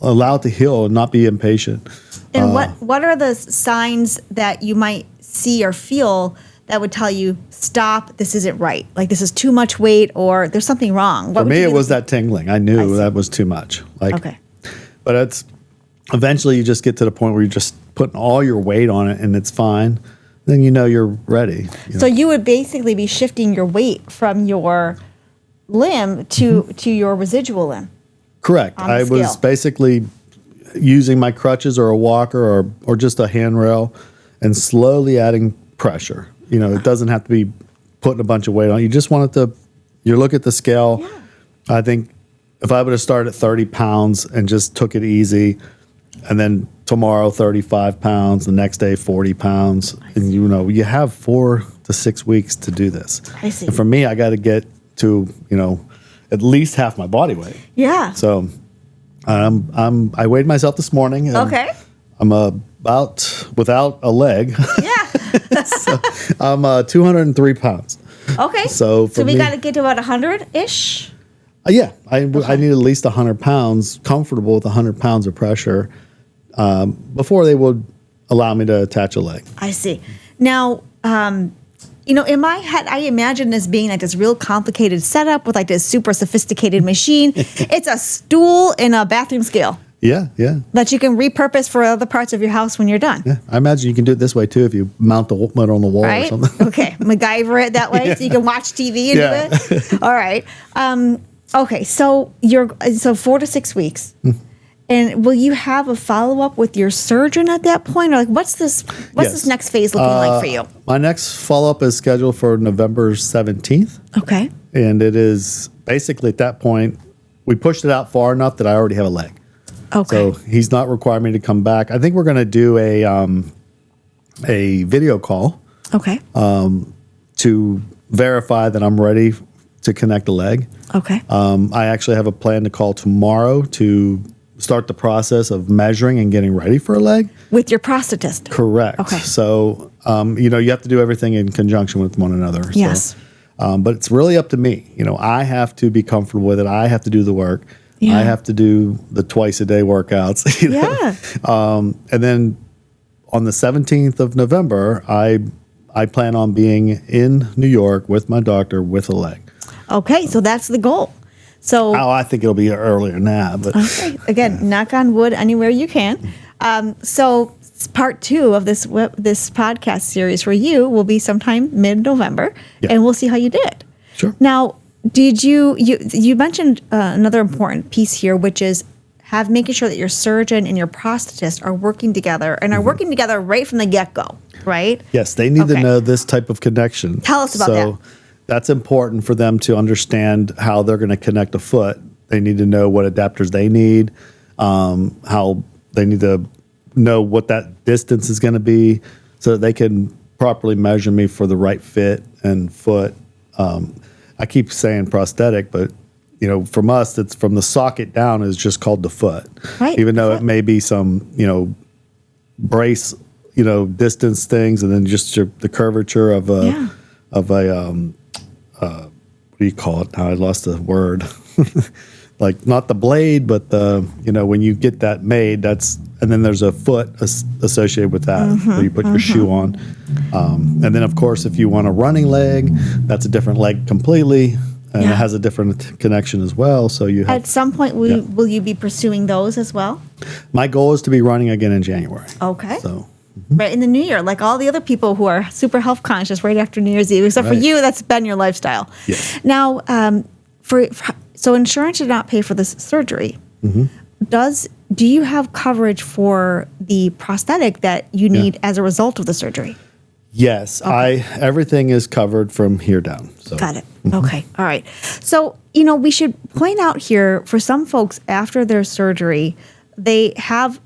allow it to heal and not be impatient. And what are the signs that you might see or feel that would tell you, stop, this isn't right? Like this is too much weight or there's something wrong? For me, it was that tingling. I knew that was too much. Okay. But eventually you just get to the point where you just putting all your weight on it and it's fine, then you know you're ready. So you would basically be shifting your weight from your limb to your residual limb. Correct. On the I was scale. basically using my crutches or a walker or just a handrail and slowly adding pressure. It doesn't have to be putting a bunch of weight on. You just want it to, you look at the scale. Yeah. I think if I would have started at 30 pounds and just took it easy, and then tomorrow 35 pounds, the next day 40 pounds, and you have 4 to 6 weeks to do this. I see. And for me, I got to get to at least half my body weight. Yeah. So I weighed myself this morning. And Okay. I'm about without a leg. Yeah. So I'm 203 pounds. Okay. So for we me- got to get to about 100-ish. Yeah, I need at least 100 pounds, comfortable with 100 pounds of pressure before they would allow me to attach a leg. I see. Now, in my head, I imagine this being like this real complicated setup with like this super sophisticated machine. It's a stool and a bathroom scale Yeah. that you can repurpose for other parts of your house when you're done. Yeah, I imagine you can do it this way too if you mount the mud on the wall or Right? something. Okay. MacGyver it that way so you can watch TV and Yeah. do it. All right. Okay. So 4 to 6 weeks. And will you have a follow-up with your surgeon at that point? Or like what's this Yes. next phase looking like for you? My next follow-up is scheduled for November 17th. Okay. And it is basically at that point, we pushed it out far enough that I already have a leg. Okay. So he's not requiring me to come back. I think we're going to do a video call Okay. to verify that I'm ready to connect a leg. Okay. I actually have a plan to call tomorrow to start the process of measuring and getting ready for a leg. With your prosthetist. Correct. Okay. So, you have to do everything in conjunction with one another. Yes. So, but it's really up to me. I have to be comfortable with it. I have to do the work. Yeah. I have to do the twice a day workouts. Yeah. And then on the 17th of November, I plan on being in New York with my doctor with a leg. Okay. So that's the goal. So Oh, I think it'll be earlier than that. But okay. Again, knock on wood anywhere you can. So part 2 of this podcast series for you will be sometime mid-November, Yeah. and we'll see how you did. Sure. Now, did you mentioned another important piece here, which is making sure that your surgeon and your prosthetist are working together and are working together right from the get-go, right? Yes, they need to Okay. know this type of connection. Tell us about that. That's important for them to understand how they're going to connect a foot. They need to know what adapters they need, how they need to know what that distance is going to be so that they can properly measure me for the right fit and foot. I keep saying prosthetic, but from us, it's from the socket down is just called the foot. Right, Even though foot. it may be some, brace, distance things, and then just the curvature of a, what do you call it? Now I lost the word. Like not the blade, but when you get that made, and then there's a foot associated with that where you put your shoe on. And then of course, if you want a running leg, that's a different leg completely. And Yeah. it has a different connection as well. So you have, At some point, will you be pursuing those as well? my goal is to be running again in January. Okay. So Right in the new year, like all the other people who are super health conscious right after New Year's Eve, except for Right. you, that's been your lifestyle. Yes. Now, so insurance did not pay for this surgery. Do you have coverage for the prosthetic that you need as a result of the surgery? yes, everything is covered from here down. So Got it. Okay. All right. So, we should point out here for some folks after their surgery, they have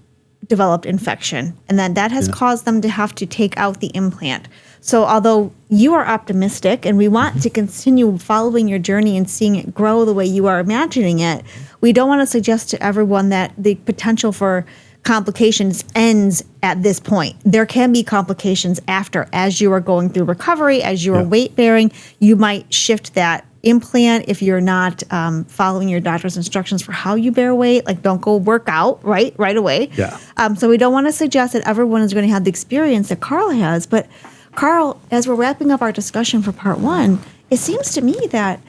developed infection, and then that has caused them to have to take out the implant. So although you are optimistic and we want to continue following your journey and seeing it grow the way you are imagining it, we don't want to suggest to everyone that the potential for complications ends at this point. There can be complications after, as you are going through recovery, as you are weight bearing, you might shift that implant if you're not following your doctor's instructions for how you bear weight. Like don't go work out right away. Yeah. So we don't want to suggest that everyone is going to have the experience that Carl has. But Carl, as we're wrapping up our discussion for part 1, it seems to me that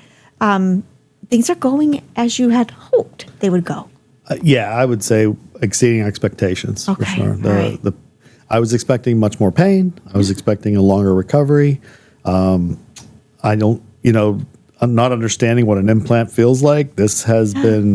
things are going as you had hoped they would go. I would say exceeding expectations for Okay, sure. all right. I was expecting much more pain. I was expecting a longer recovery. I don't, I'm not understanding what an implant feels like. This has been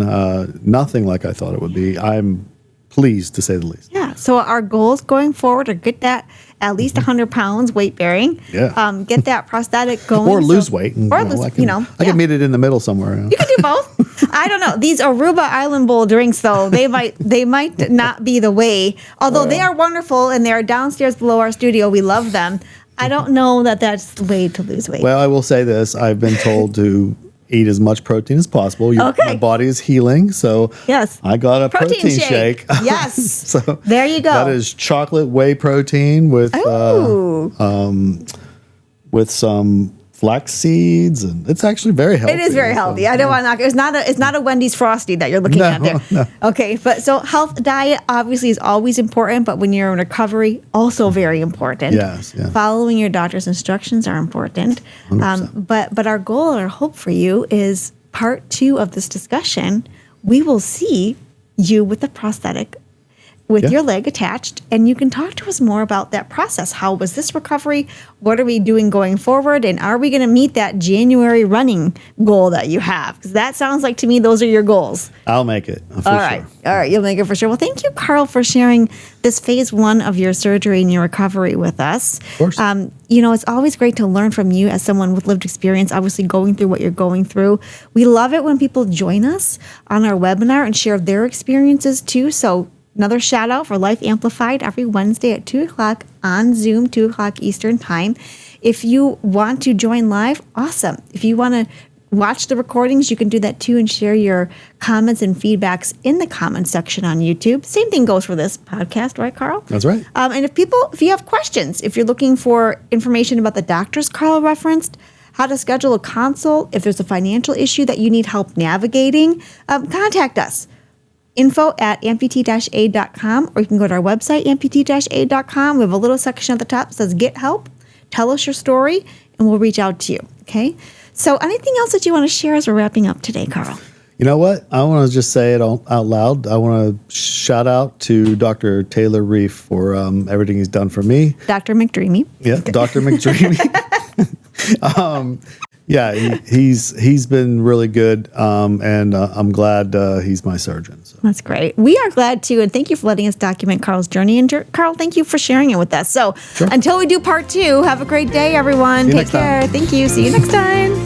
nothing like I thought it would be. I'm pleased, to say the least. Yeah. So our goals going forward are get that at least 100 pounds weight bearing. Yeah. Get that prosthetic going. Or lose weight. And, Or I can meet it in the middle somewhere. You can do both. I don't know. These Aruba Island Bowl drinks, though, they might not be the way. Although they are wonderful and they are downstairs below our studio. We love them. I don't know that that's the way to lose weight. Well, I will say this. I've been told to eat as much protein as possible. My body is healing, so yes. I got a protein shake. Yes. So there you go. That is chocolate whey protein with some flax seeds, and it's actually very healthy. It is very healthy. I don't want to knock it. It's not a Wendy's Frosty that you're looking at there. No. Okay, but so health diet obviously is always important, but when you're in recovery, also very important. Yes. Following your doctor's instructions are important. But our goal or hope for you is part 2 of this discussion. We will see you with the prosthetic with your leg attached, and you can talk to us more about that process. How was this recovery? What are we doing going forward? And are we going to meet that January running goal that you have? Because that sounds like to me those are your goals. I'll make it. All right, you'll make it for sure. Well, thank you, Carl, for sharing this phase 1 of your surgery and your recovery with us. Of course. It's always great to learn from you as someone with lived experience, obviously going through what you're going through. We love it when people join us on our webinar and share their experiences too. So another shout out for Life Amplified every Wednesday at 2 o'clock on Zoom, 2 o'clock Eastern time. If you want to join live, awesome. If you want to watch the recordings, you can do that too and share your comments and feedbacks in the comments section on YouTube. Same thing goes for this podcast, right, Carl? That's right. And if you have questions, if you're looking for information about the doctors Carl referenced, how to schedule a consult, if there's a financial issue that you need help navigating, contact us. info@amputee-aid.com, or you can go to our website, amputee-aid.com. We have a little section at the top that says Get Help. Tell us your story, and we'll reach out to you, okay? So anything else that you want to share as we're wrapping up today, Carl? You know what? I want to just say it out loud. I want to shout out to Dr. Taylor Reef for everything he's done for me. Dr. McDreamy. Yeah, Dr. McDreamy. Yeah, he's been really good, and I'm glad he's my surgeon. So. That's great. We are glad too, and thank you for letting us document Carl's journey. And Carl, thank you for sharing it with us. So until we do part 2, have a great day, everyone. Take care. Thank you. See you next time.